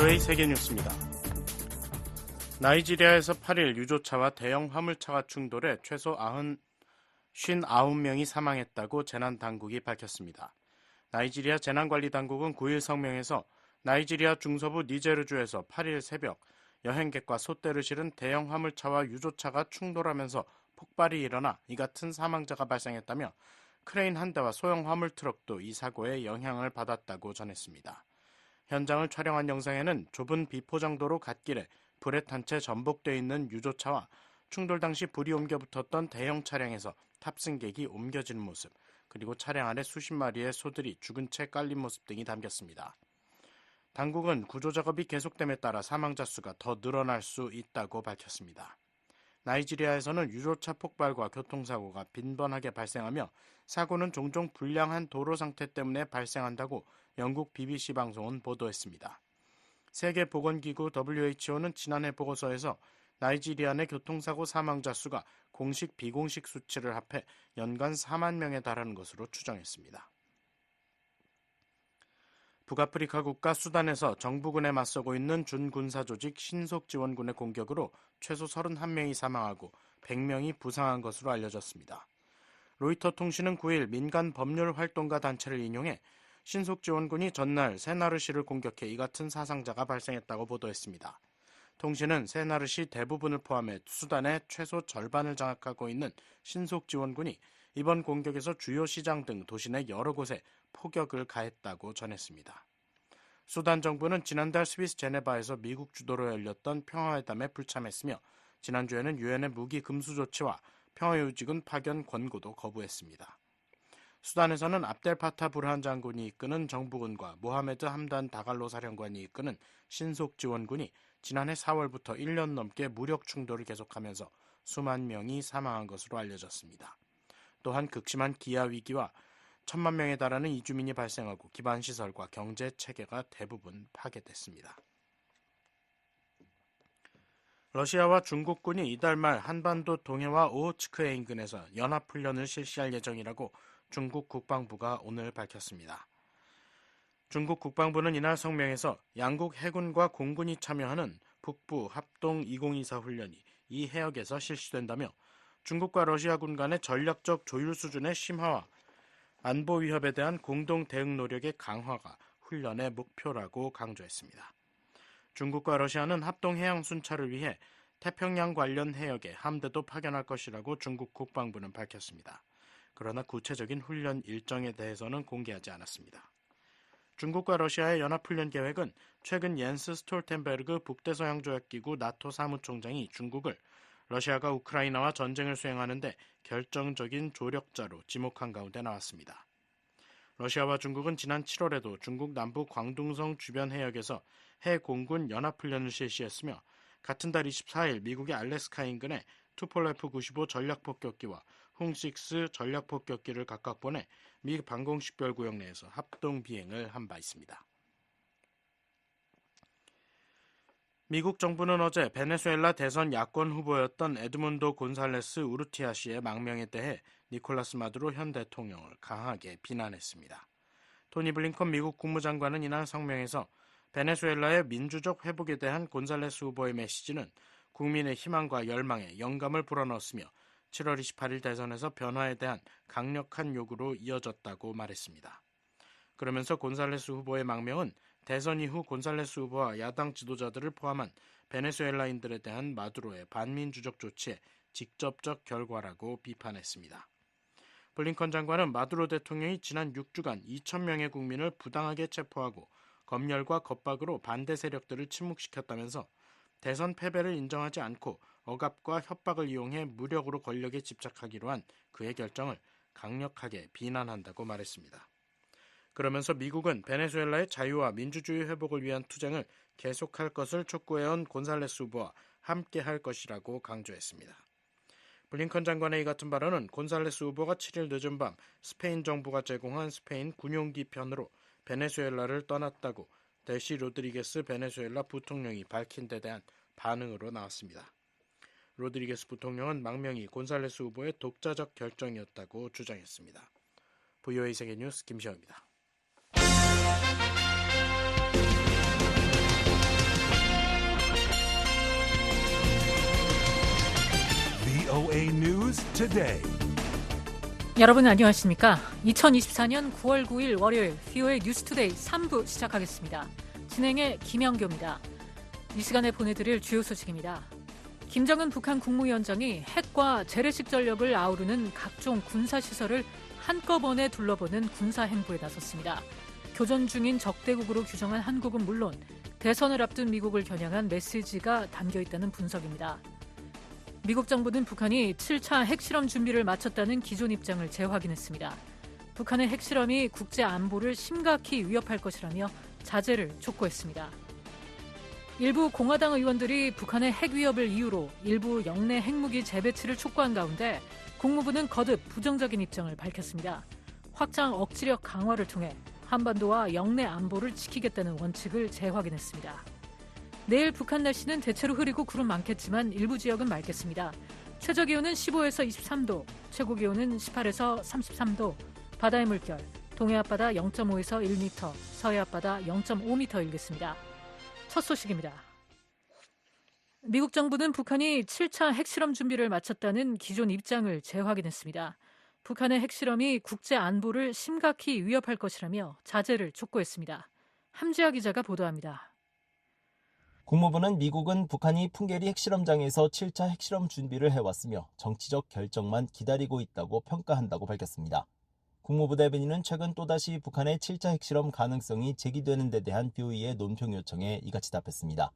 VOA 세계뉴스입니다. 나이지리아에서 8일 유조차와 대형 화물차가 충돌해 최소 59명이 사망했다고 재난당국이 밝혔습니다. 나이지리아 재난관리당국은 9일 성명에서 나이지리아 중서부 니제르주에서 8일 새벽 여행객과 솥대를 실은 대형 화물차와 유조차가 충돌하면서 폭발이 일어나 이 같은 사망자가 발생했다며 크레인 한 대와 소형 화물 트럭도 이 사고에 영향을 받았다고 전했습니다. 현장을 촬영한 영상에는 좁은 비포장도로 갓길에 불에 탄 채 전복되어 있는 유조차와 충돌 당시 불이 옮겨 붙었던 대형 차량에서 탑승객이 옮겨지는 모습, 그리고 차량 안에 수십 마리의 소들이 죽은 채 깔린 모습 등이 담겼습니다. 당국은 구조 작업이 계속됨에 따라 사망자 수가 더 늘어날 수 있다고 밝혔습니다. 나이지리아에서는 유조차 폭발과 교통사고가 빈번하게 발생하며 사고는 종종 불량한 도로 상태 때문에 발생한다고 영국 BBC 방송은 보도했습니다. 세계보건기구 WHO는 지난해 보고서에서 나이지리아 내 교통사고 사망자 수가 공식 비공식 수치를 합해 연간 4만 명에 달하는 것으로 추정했습니다. 북아프리카 국가 수단에서 정부군에 맞서고 있는 준군사 조직 신속지원군의 공격으로 최소 31명이 사망하고 100명이 부상한 것으로 알려졌습니다. 로이터 통신은 9일 민간 법률 활동가 단체를 인용해 신속지원군이 전날 세나르시를 공격해 이 같은 사상자가 발생했다고 보도했습니다. 통신은 세나르시 대부분을 포함해 수단의 최소 절반을 장악하고 있는 신속지원군이 이번 공격에서 주요 시장 등 도시 내 여러 곳에 폭격을 가했다고 전했습니다. 수단 정부는 지난달 스위스 제네바에서 미국 주도로 열렸던 평화회담에 불참했으며 지난주에는 유엔의 무기 금수 조치와 평화유지군 파견 권고도 거부했습니다. 수단에서는 압델파타 부르한 장군이 이끄는 정부군과 모하메드 함단 다갈로 사령관이 이끄는 신속지원군이 지난해 4월부터 1년 넘게 무력 충돌을 계속하면서 수만 명이 사망한 것으로 알려졌습니다. 또한 극심한 기아위기와 1,000만 명에 달하는 이주민이 발생하고 기반시설과 경제체계가 대부분 파괴됐습니다. 러시아와 중국군이 이달 말 한반도 동해와 오호츠크해 인근에서 연합훈련을 실시할 예정이라고 중국 국방부가 오늘 밝혔습니다. 중국 국방부는 이날 성명에서 양국 해군과 공군이 참여하는 북부 합동 2024 훈련이 이 해역에서 실시된다며 중국과 러시아군 간의 전략적 조율 수준의 심화와 안보 위협에 대한 공동 대응 노력의 강화가 훈련의 목표라고 강조했습니다. 중국과 러시아는 합동 해양 순찰을 위해 태평양 관련 해역에 함대도 파견할 것이라고 중국 국방부는 밝혔습니다. 그러나 구체적인 훈련 일정에 대해서는 공개하지 않았습니다. 중국과 러시아의 연합훈련 계획은 최근 옌스 스톨텐베르그 북대서양조약기구 나토 사무총장이 중국을 러시아가 우크라이나와 전쟁을 수행하는데 결정적인 조력자로 지목한 가운데 나왔습니다. 러시아와 중국은 지난 7월에도 중국 남부 광둥성 주변 해역에서 해공군 연합훈련을 실시했으며 같은 달 24일 미국의 알래스카 인근에 투폴레프 95 전략폭격기와 훔6 전략폭격기를 각각 보내 미 방공식별구역 내에서 합동 비행을 한 바 있습니다. 미국 정부는 어제 베네수엘라 대선 야권 후보였던 에드문도 곤살레스 우르티아 씨의 망명에 대해 니콜라스 마두로 현 대통령을 강하게 비난했습니다. 토니 블링컨 미국 국무장관은 이날 성명에서 베네수엘라의 민주적 회복에 대한 곤살레스 후보의 메시지는 국민의 희망과 열망에 영감을 불어넣었으며 7월 28일 대선에서 변화에 대한 강력한 요구로 이어졌다고 말했습니다. 그러면서 곤살레스 후보의 망명은 대선 이후 곤살레스 후보와 야당 지도자들을 포함한 베네수엘라인들에 대한 마두로의 반민주적 조치의 직접적 결과라고 비판했습니다. 블링컨 장관은 마두로 대통령이 지난 6주간 2,000명의 국민을 부당하게 체포하고 검열과 겁박으로 반대 세력들을 침묵시켰다면서 대선 패배를 인정하지 않고 억압과 협박을 이용해 무력으로 권력에 집착하기로 한 그의 결정을 강력하게 비난한다고 말했습니다. 그러면서 미국은 베네수엘라의 자유와 민주주의 회복을 위한 투쟁을 계속할 것을 촉구해온 곤살레스 후보와 함께할 것이라고 강조했습니다. 블링컨 장관의 이 같은 발언은 곤살레스 후보가 7일 늦은 밤 스페인 정부가 제공한 스페인 군용기 편으로 베네수엘라를 떠났다고 델시 로드리게스 베네수엘라 부통령이 밝힌 데 대한 반응으로 나왔습니다. 로드리게스 부통령은 망명이 곤살레스 후보의 독자적 결정이었다고 주장했습니다. VOA 세계뉴스 김시영입니다. VOA News Today. 여러분 안녕하십니까? 2024년 9월 9일 월요일 VOA 뉴스투데이 3부 시작하겠습니다. 진행의 김영교입니다. 이 시간에 보내드릴 주요 소식입니다. 김정은 북한 국무위원장이 핵과 재래식 전력을 아우르는 각종 군사시설을 한꺼번에 둘러보는 군사행보에 나섰습니다. 교전 중인 적대국으로 규정한 한국은 물론 대선을 앞둔 미국을 겨냥한 메시지가 담겨있다는 분석입니다. 미국 정부는 북한이 7차 핵실험 준비를 마쳤다는 기존 입장을 재확인했습니다. 북한의 핵실험이 국제 안보를 심각히 위협할 것이라며 자제를 촉구했습니다. 일부 공화당 의원들이 북한의 핵 위협을 이유로 일부 영내 핵무기 재배치를 촉구한 가운데 국무부는 거듭 부정적인 입장을 밝혔습니다. 확장 억지력 강화를 통해 한반도와 영내 안보를 지키겠다는 원칙을 재확인했습니다. 내일 북한 날씨는 대체로 흐리고 구름 많겠지만 일부 지역은 맑겠습니다. 최저기온은 15에서 23도, 최고기온은 18에서 33도, 바다의 물결, 동해 앞바다 0.5에서 1m, 서해 앞바다 0.5m 일겠습니다. 첫 소식입니다. 미국 정부는 북한이 7차 핵실험 준비를 마쳤다는 기존 입장을 재확인했습니다. 북한의 핵실험이 국제 안보를 심각히 위협할 것이라며 자제를 촉구했습니다. 함지아 기자가 보도합니다. 국무부는 미국은 북한이 풍계리 핵실험장에서 7차 핵실험 준비를 해왔으며 정치적 결정만 기다리고 있다고 평가한다고 밝혔습니다. 국무부 대변인은 최근 또다시 북한의 7차 핵실험 가능성이 제기되는 데 대한 BOE의 논평 요청에 이같이 답했습니다.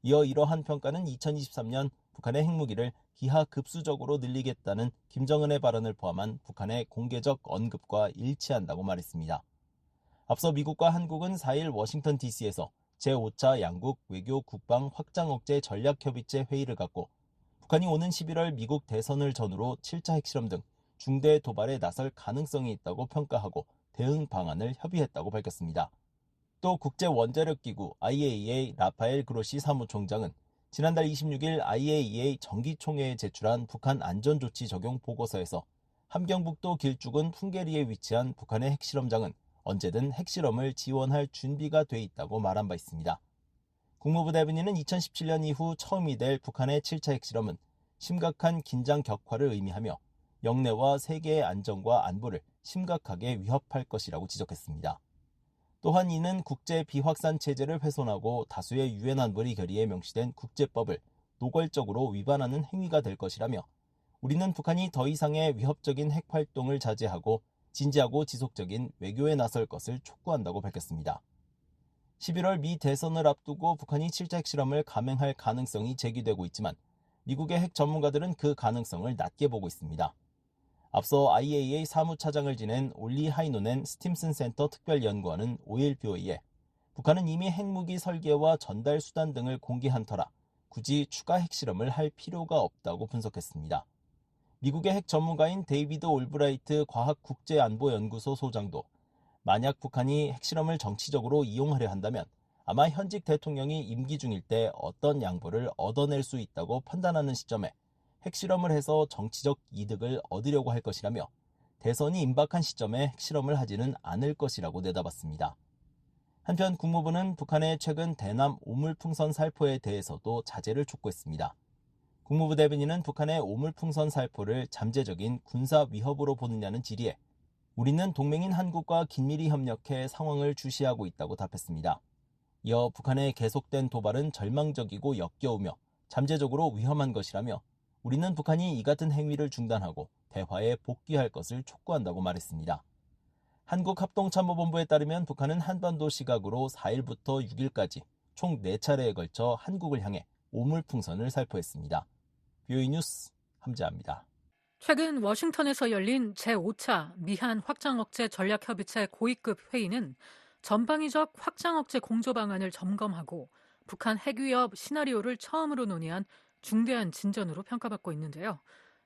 이어 이러한 평가는 2023년 북한의 핵무기를 기하급수적으로 늘리겠다는 김정은의 발언을 포함한 북한의 공개적 언급과 일치한다고 말했습니다. 앞서 미국과 한국은 4일 워싱턴 DC에서 제5차 양국 외교 국방 확장 억제 전략협의체 회의를 갖고 북한이 오는 11월 미국 대선을 전후로 7차 핵실험 등 중대 도발에 나설 가능성이 있다고 평가하고 대응 방안을 협의했다고 밝혔습니다. 또 국제원자력기구 IAEA 라파엘 그로시 사무총장은 지난달 26일 IAEA 정기총회에 제출한 북한 안전조치 적용 보고서에서 함경북도 길쭉은 풍계리에 위치한 북한의 핵실험장은 언제든 핵실험을 지원할 준비가 돼 있다고 말한 바 있습니다. 국무부 대변인은 2017년 이후 처음이 될 북한의 7차 핵실험은 심각한 긴장 격화를 의미하며 영내와 세계의 안정과 안보를 심각하게 위협할 것이라고 지적했습니다. 또한 이는 국제 비확산 체제를 훼손하고 다수의 유엔 안보리 결의에 명시된 국제법을 노골적으로 위반하는 행위가 될 것이라며 우리는 북한이 더 이상의 위협적인 핵 활동을 자제하고 진지하고 지속적인 외교에 나설 것을 촉구한다고 밝혔습니다. 11월 미 대선을 앞두고 북한이 7차 핵실험을 감행할 가능성이 제기되고 있지만 미국의 핵 전문가들은 그 가능성을 낮게 보고 있습니다. 앞서 IAEA 사무차장을 지낸 올리 하이노넨 스팀슨 센터 특별연구원은 5일 BOE에 북한은 이미 핵무기 설계와 전달 수단 등을 공개한 터라 굳이 추가 핵실험을 할 필요가 없다고 분석했습니다. 미국의 핵 전문가인 데이비드 올브라이트 과학국제안보연구소 소장도 만약 북한이 핵실험을 정치적으로 이용하려 한다면 아마 현직 대통령이 임기 중일 때 어떤 양보를 얻어낼 수 있다고 판단하는 시점에 핵실험을 해서 정치적 이득을 얻으려고 할 것이라며 대선이 임박한 시점에 핵실험을 하지는 않을 것이라고 내다봤습니다. 한편 국무부는 북한의 최근 대남 오물풍선 살포에 대해서도 자제를 촉구했습니다. 국무부 대변인은 북한의 오물풍선 살포를 잠재적인 군사 위협으로 보느냐는 질의에 우리는 동맹인 한국과 긴밀히 협력해 상황을 주시하고 있다고 답했습니다. 이어 북한의 계속된 도발은 절망적이고 역겨우며 잠재적으로 위험한 것이라며 우리는 북한이 이 같은 행위를 중단하고 대화에 복귀할 것을 촉구한다고 말했습니다. 한국합동참모본부에 따르면 북한은 한반도 시각으로 4일부터 6일까지 총 4차례에 걸쳐 한국을 향해 오물풍선을 살포했습니다. BOE 뉴스 함지아입니다. 최근 워싱턴에서 열린 제5차 미한 확장억제 전략협의체 고위급 회의는 전방위적 확장억제 공조 방안을 점검하고 북한 핵위협 시나리오를 처음으로 논의한 중대한 진전으로 평가받고 있는데요.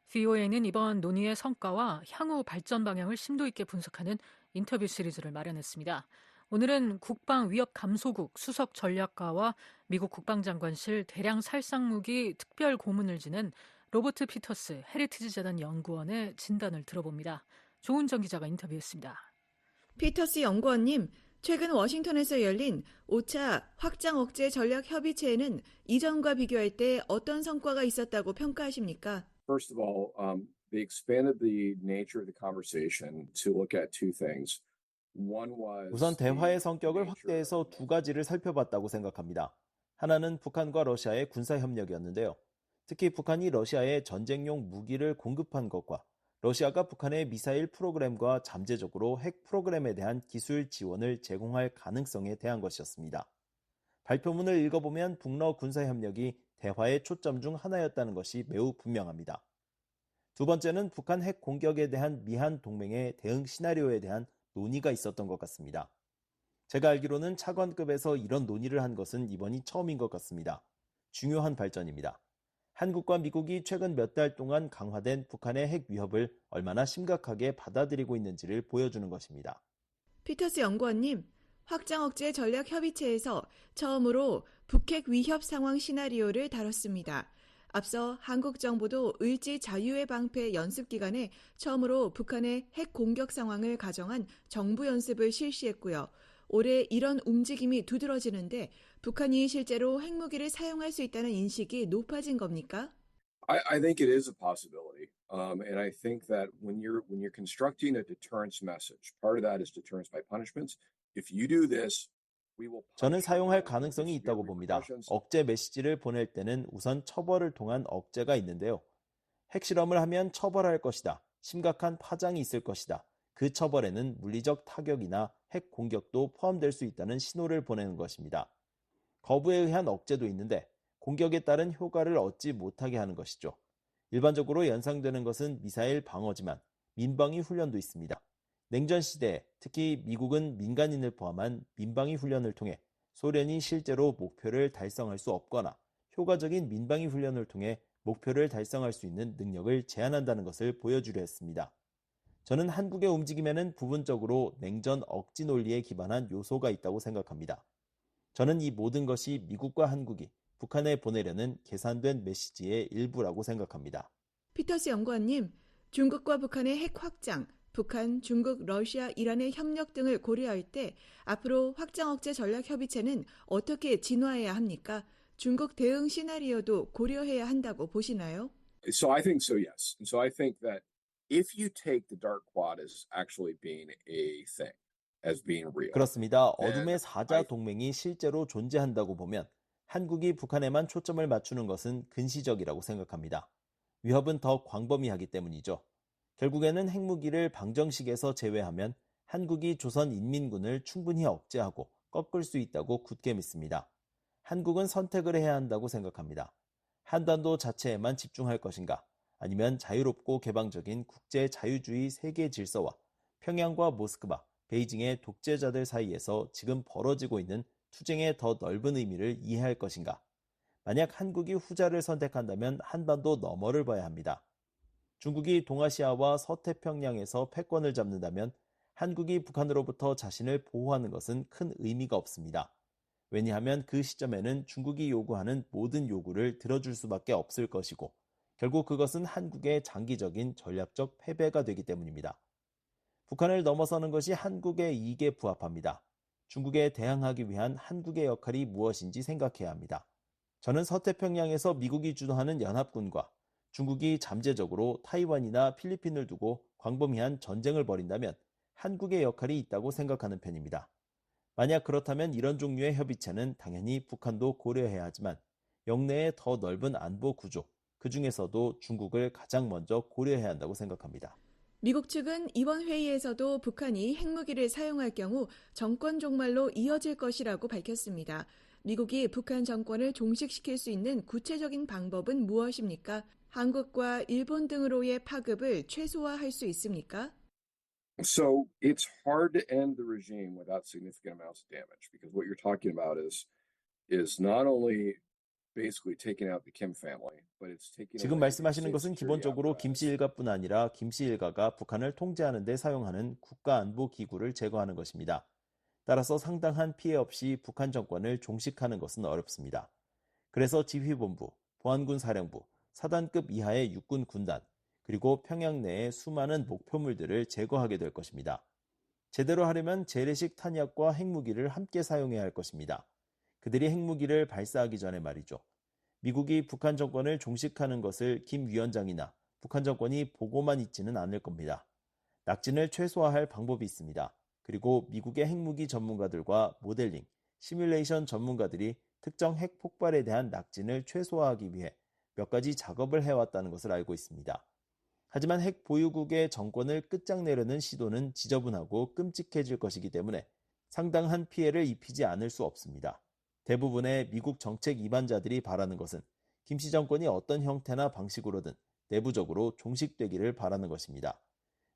VOA는 이번 논의의 성과와 향후 발전 방향을 심도 있게 분석하는 인터뷰 시리즈를 마련했습니다. 오늘은 국방위협 감소국 수석 전략가와 미국 국방장관실 대량 살상무기 특별 고문을 지낸 로버트 피터스 헤리티지 재단 연구원의 진단을 들어봅니다. 조은정 기자가 인터뷰했습니다. 피터스 연구원님, 최근 워싱턴에서 열린 5차 확장 억제 전략 협의체에는 이전과 비교할 때 어떤 성과가 있었다고 평가하십니까? First of all, they expanded the nature of the conversation to look at two things. One was 우선 the 대화의 성격을 nature 확대해서 of 두 가지를 살펴봤다고 생각합니다. 하나는 북한과 러시아의 군사 협력이었는데요. 특히 북한이 러시아에 전쟁용 무기를 공급한 것과 러시아가 북한의 미사일 프로그램과 잠재적으로 핵 프로그램에 대한 기술 지원을 제공할 가능성에 대한 것이었습니다. 발표문을 읽어보면 북러 군사협력이 대화의 초점 중 하나였다는 것이 매우 분명합니다. 두 번째는 북한 핵 공격에 대한 미한 동맹의 대응 시나리오에 대한 논의가 있었던 것 같습니다. 제가 알기로는 차관급에서 이런 논의를 한 것은 이번이 처음인 것 같습니다. 중요한 발전입니다. 한국과 미국이 최근 몇 달 동안 강화된 북한의 핵 위협을 얼마나 심각하게 받아들이고 있는지를 보여주는 것입니다. 피터스 연구원님, 확장 억제 전략 협의체에서 처음으로 북핵 위협 상황 시나리오를 다뤘습니다. 앞서 한국 정부도 을지 자유의 방패 연습 기간에 처음으로 북한의 핵 공격 상황을 가정한 정부 연습을 실시했고요. 올해 이런 움직임이 두드러지는데 북한이 실제로 핵무기를 사용할 수 있다는 인식이 높아진 겁니까? I think it is a possibility, and I think that when you're constructing a deterrence message, part of that is deterrence by punishments. If you do this, we will. 저는 사용할 가능성이 있다고 봅니다. 억제 메시지를 보낼 때는 우선 처벌을 통한 억제가 있는데요. 핵실험을 하면 처벌할 것이다. 심각한 파장이 있을 것이다. 그 처벌에는 물리적 타격이나 핵 공격도 포함될 수 있다는 신호를 보내는 것입니다. 거부에 의한 억제도 있는데 공격에 따른 효과를 얻지 못하게 하는 것이죠. 일반적으로 연상되는 것은 미사일 방어지만 민방위 훈련도 있습니다. 냉전 시대에 특히 미국은 민간인을 포함한 민방위 훈련을 통해 소련이 실제로 목표를 달성할 수 없거나 효과적인 민방위 훈련을 통해 목표를 달성할 수 있는 능력을 제한한다는 것을 보여주려 했습니다. 저는 한국의 움직임에는 부분적으로 냉전 억지 논리에 기반한 요소가 있다고 생각합니다. 저는 이 모든 것이 미국과 한국이 북한에 보내려는 계산된 메시지의 일부라고 생각합니다. 피터스 연구원님, 중국과 북한의 핵 확장, 북한, 중국, 러시아, 이란의 협력 등을 고려할 때 앞으로 확장 억제 전략 협의체는 어떻게 진화해야 합니까? 중국 대응 시나리오도 고려해야 한다고 보시나요? So I think so, yes. And so I think that if you take the dark quad as actually being a thing, as being real. 그렇습니다. 어둠의 사자 동맹이 실제로 존재한다고 보면 한국이 북한에만 초점을 맞추는 것은 근시적이라고 생각합니다. 위협은 더 광범위하기 때문이죠. 결국에는 핵무기를 방정식에서 제외하면 한국이 조선인민군을 충분히 억제하고 꺾을 수 있다고 굳게 믿습니다. 한국은 선택을 해야 한다고 생각합니다. 한반도 자체에만 집중할 것인가? 아니면 자유롭고 개방적인 국제 자유주의 세계 질서와 평양과 모스크바, 베이징의 독재자들 사이에서 지금 벌어지고 있는 투쟁의 더 넓은 의미를 이해할 것인가? 만약 한국이 후자를 선택한다면 한반도 너머를 봐야 합니다. 중국이 동아시아와 서태평양에서 패권을 잡는다면 한국이 북한으로부터 자신을 보호하는 것은 큰 의미가 없습니다. 왜냐하면 그 시점에는 중국이 요구하는 모든 요구를 들어줄 수밖에 없을 것이고 결국 그것은 한국의 장기적인 전략적 패배가 되기 때문입니다. 북한을 넘어서는 것이 한국의 이익에 부합합니다. 중국에 대항하기 위한 한국의 역할이 무엇인지 생각해야 합니다. 저는 서태평양에서 미국이 주도하는 연합군과 중국이 잠재적으로 타이완이나 필리핀을 두고 광범위한 전쟁을 벌인다면 한국의 역할이 있다고 생각하는 편입니다. 만약 그렇다면 이런 종류의 협의체는 당연히 북한도 고려해야 하지만 영내의 더 넓은 안보 구조, 그 중에서도 중국을 가장 먼저 고려해야 한다고 생각합니다. 미국 측은 이번 회의에서도 북한이 핵무기를 사용할 경우 정권 종말로 이어질 것이라고 밝혔습니다. 미국이 북한 정권을 종식시킬 수 있는 구체적인 방법은 무엇입니까? 한국과 일본 등으로의 파급을 최소화할 수 있습니까? So it's hard to end the regime without significant amounts of damage because what you're talking about is not only basically taking out the Kim family, but it's taking 지금 away 말씀하시는 것은 기본적으로 김씨 일가뿐 아니라 김씨 일가가 북한을 통제하는 데 사용하는 국가안보기구를 제거하는 것입니다. 따라서 상당한 피해 없이 북한 정권을 종식하는 것은 어렵습니다. 그래서 지휘본부, 보안군 사령부, 사단급 이하의 육군 군단, 그리고 평양 내의 수많은 목표물들을 제거하게 될 것입니다. 제대로 하려면 재래식 탄약과 핵무기를 함께 사용해야 할 것입니다. 그들이 핵무기를 발사하기 전에 말이죠. 미국이 북한 정권을 종식하는 것을 김 위원장이나 북한 정권이 보고만 있지는 않을 겁니다. 낙진을 최소화할 방법이 있습니다. 그리고 미국의 핵무기 전문가들과 모델링, 시뮬레이션 전문가들이 특정 핵 폭발에 대한 낙진을 최소화하기 위해 몇 가지 작업을 해왔다는 것을 알고 있습니다. 하지만 핵 보유국의 정권을 끝장내려는 시도는 지저분하고 끔찍해질 것이기 때문에 상당한 피해를 입히지 않을 수 없습니다. 대부분의 미국 정책 이반자들이 바라는 것은 김씨 정권이 어떤 형태나 방식으로든 내부적으로 종식되기를 바라는 것입니다.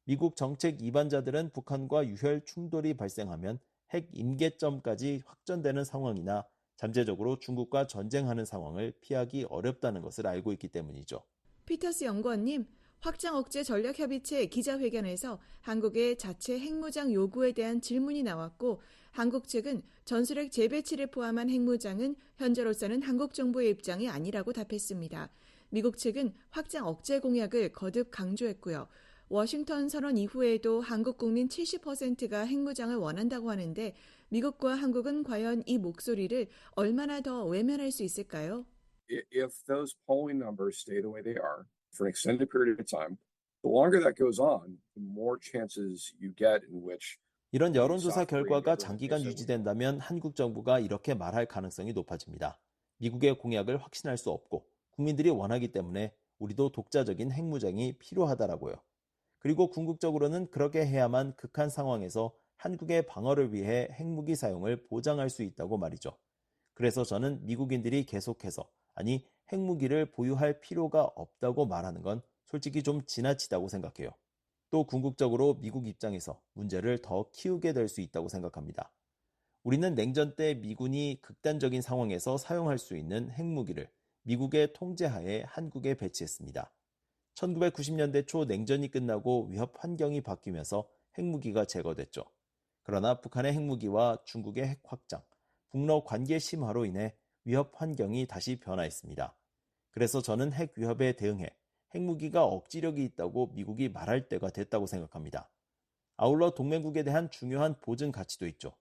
미국 정책 이반자들은 북한과 유혈 충돌이 발생하면 핵 임계점까지 확전되는 상황이나 잠재적으로 중국과 전쟁하는 상황을 피하기 어렵다는 것을 알고 있기 때문이죠. 피터스 연구원님, 확장 억제 전략협의체 기자회견에서 한국의 자체 핵무장 요구에 대한 질문이 나왔고 한국 측은 전술핵 재배치를 포함한 핵무장은 현재로서는 한국 정부의 입장이 아니라고 답했습니다. 미국 측은 확장 억제 공약을 거듭 강조했고요. 워싱턴 선언 이후에도 한국 국민 70%가 핵무장을 원한다고 하는데 미국과 한국은 과연 이 목소리를 얼마나 더 외면할 수 있을까요? If those polling numbers stay the way they are for an extended period of time, the longer that goes on, the more chances you get in which 이런 여론조사 결과가 장기간 유지된다면 한국 정부가 이렇게 말할 가능성이 높아집니다. 미국의 공약을 확신할 수 없고 국민들이 원하기 때문에 우리도 독자적인 핵무장이 필요하다라고요. 그리고 궁극적으로는 그렇게 해야만 극한 상황에서 한국의 방어를 위해 핵무기 사용을 보장할 수 있다고 말이죠. 그래서 저는 미국인들이 계속해서 핵무기를 보유할 필요가 없다고 말하는 건 솔직히 좀 지나치다고 생각해요. 또 궁극적으로 미국 입장에서 문제를 더 키우게 될 수 있다고 생각합니다. 우리는 냉전 때 미군이 극단적인 상황에서 사용할 수 있는 핵무기를 미국의 통제하에 한국에 배치했습니다. 1990년대 초 냉전이 끝나고 위협 환경이 바뀌면서 핵무기가 제거됐죠. 그러나 북한의 핵무기와 중국의 핵 확장, 북러 관계 심화로 인해 위협 환경이 다시 변화했습니다. 그래서 저는 핵 위협에 대응해 핵무기가 억지력이 있다고 미국이 말할 때가 됐다고 생각합니다. 아울러 동맹국에 대한 중요한 보증 가치도 있죠.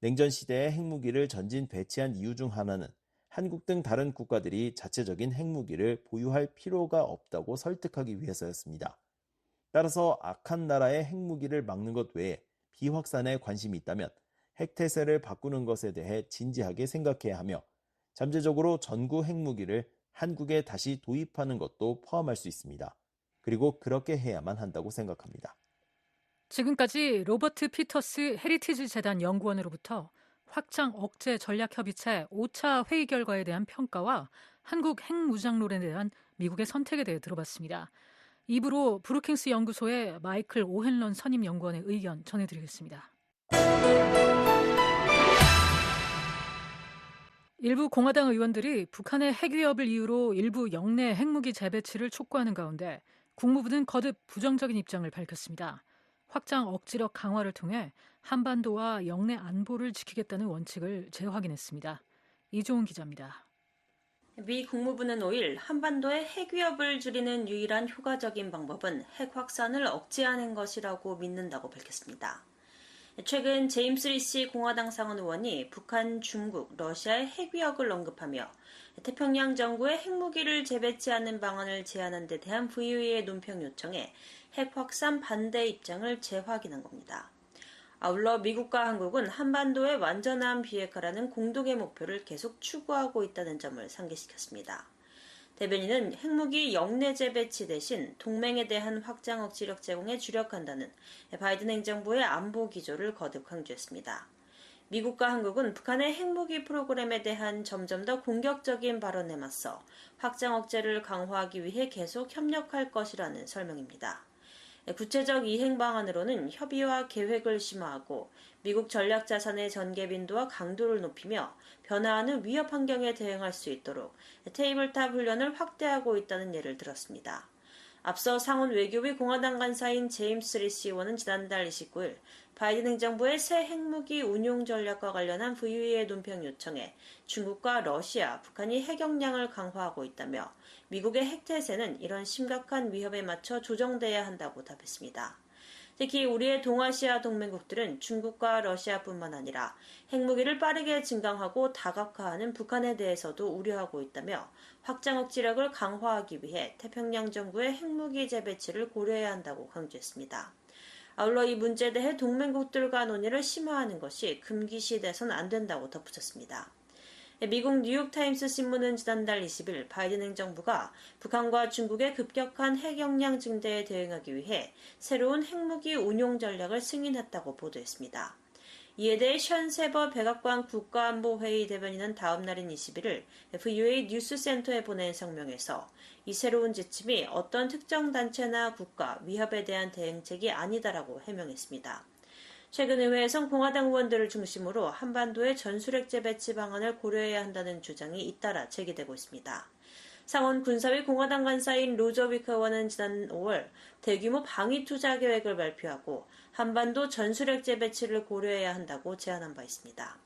냉전 시대에 핵무기를 전진 배치한 이유 중 하나는 한국 등 다른 국가들이 자체적인 핵무기를 보유할 필요가 없다고 설득하기 위해서였습니다. 따라서 악한 나라의 핵무기를 막는 것 외에 비확산에 관심이 있다면 핵태세를 바꾸는 것에 대해 진지하게 생각해야 하며 잠재적으로 전구 핵무기를 한국에 다시 도입하는 것도 포함할 수 있습니다. 그리고 그렇게 해야만 한다고 생각합니다. 지금까지 로버트 피터스 헤리티지 재단 연구원으로부터 확장 억제 전략협의체 5차 회의 결과에 대한 평가와 한국 핵무장론에 대한 미국의 선택에 대해 들어봤습니다. 2부로 브루킹스 연구소의 마이클 오헨런 선임 연구원의 의견 전해드리겠습니다. 일부 공화당 의원들이 북한의 핵 위협을 이유로 일부 영내 핵무기 재배치를 촉구하는 가운데 국무부는 거듭 부정적인 입장을 밝혔습니다. 확장 억지력 강화를 통해 한반도와 영내 안보를 지키겠다는 원칙을 재확인했습니다. 이종훈 기자입니다. 미 국무부는 5일 한반도의 핵 위협을 줄이는 유일한 효과적인 방법은 핵 확산을 억제하는 것이라고 믿는다고 밝혔습니다. 최근 제임스 리시 공화당 상원 의원이 북한, 중국, 러시아의 핵 위협을 언급하며 태평양 정부의 핵무기를 재배치하는 방안을 제안한 데 대한 VOA의 논평 요청에 핵 확산 반대 입장을 재확인한 겁니다. 아울러 미국과 한국은 한반도의 완전한 비핵화라는 공동의 목표를 계속 추구하고 있다는 점을 상기시켰습니다. 대변인은 핵무기 영내 재배치 대신 동맹에 대한 확장 억지력 제공에 주력한다는 바이든 행정부의 안보 기조를 거듭 강조했습니다. 미국과 한국은 북한의 핵무기 프로그램에 대한 점점 더 공격적인 발언에 맞서 확장 억제를 강화하기 위해 계속 협력할 것이라는 설명입니다. 구체적 이행 방안으로는 협의와 계획을 심화하고 미국 전략 자산의 전개 빈도와 강도를 높이며 변화하는 위협 환경에 대응할 수 있도록 테이블탑 훈련을 확대하고 있다는 예를 들었습니다. 앞서 상원 외교위 공화당 간사인 제임스 리시 의원은 지난달 29일 바이든 행정부의 새 핵무기 운용 전략과 관련한 VOA의 논평 요청에 중국과 러시아, 북한이 핵 역량을 강화하고 있다며 미국의 핵태세는 이런 심각한 위협에 맞춰 조정돼야 한다고 답했습니다. 특히 우리의 동아시아 동맹국들은 중국과 러시아뿐만 아니라 핵무기를 빠르게 증강하고 다각화하는 북한에 대해서도 우려하고 있다며 확장 억지력을 강화하기 위해 태평양 정부의 핵무기 재배치를 고려해야 한다고 강조했습니다. 아울러 이 문제에 대해 동맹국들과 논의를 심화하는 것이 금기시돼선 안 된다고 덧붙였습니다. 미국 뉴욕타임스 신문은 지난달 20일 바이든 행정부가 북한과 중국의 급격한 핵 역량 증대에 대응하기 위해 새로운 핵무기 운용 전략을 승인했다고 보도했습니다. 이에 대해 션 세버 백악관 국가안보회의 대변인은 다음 날인 21일 VOA 뉴스센터에 보낸 성명에서 이 새로운 지침이 어떤 특정 단체나 국가, 위협에 대한 대응책이 아니다라고 해명했습니다. 최근 의회에선 공화당 의원들을 중심으로 한반도의 전술핵 재배치 방안을 고려해야 한다는 주장이 잇따라 제기되고 있습니다. 상원 군사위 공화당 간사인 로저 위커 의원은 지난 5월 대규모 방위 투자 계획을 발표하고 한반도 전술핵 재배치를 고려해야 한다고 제안한 바 있습니다.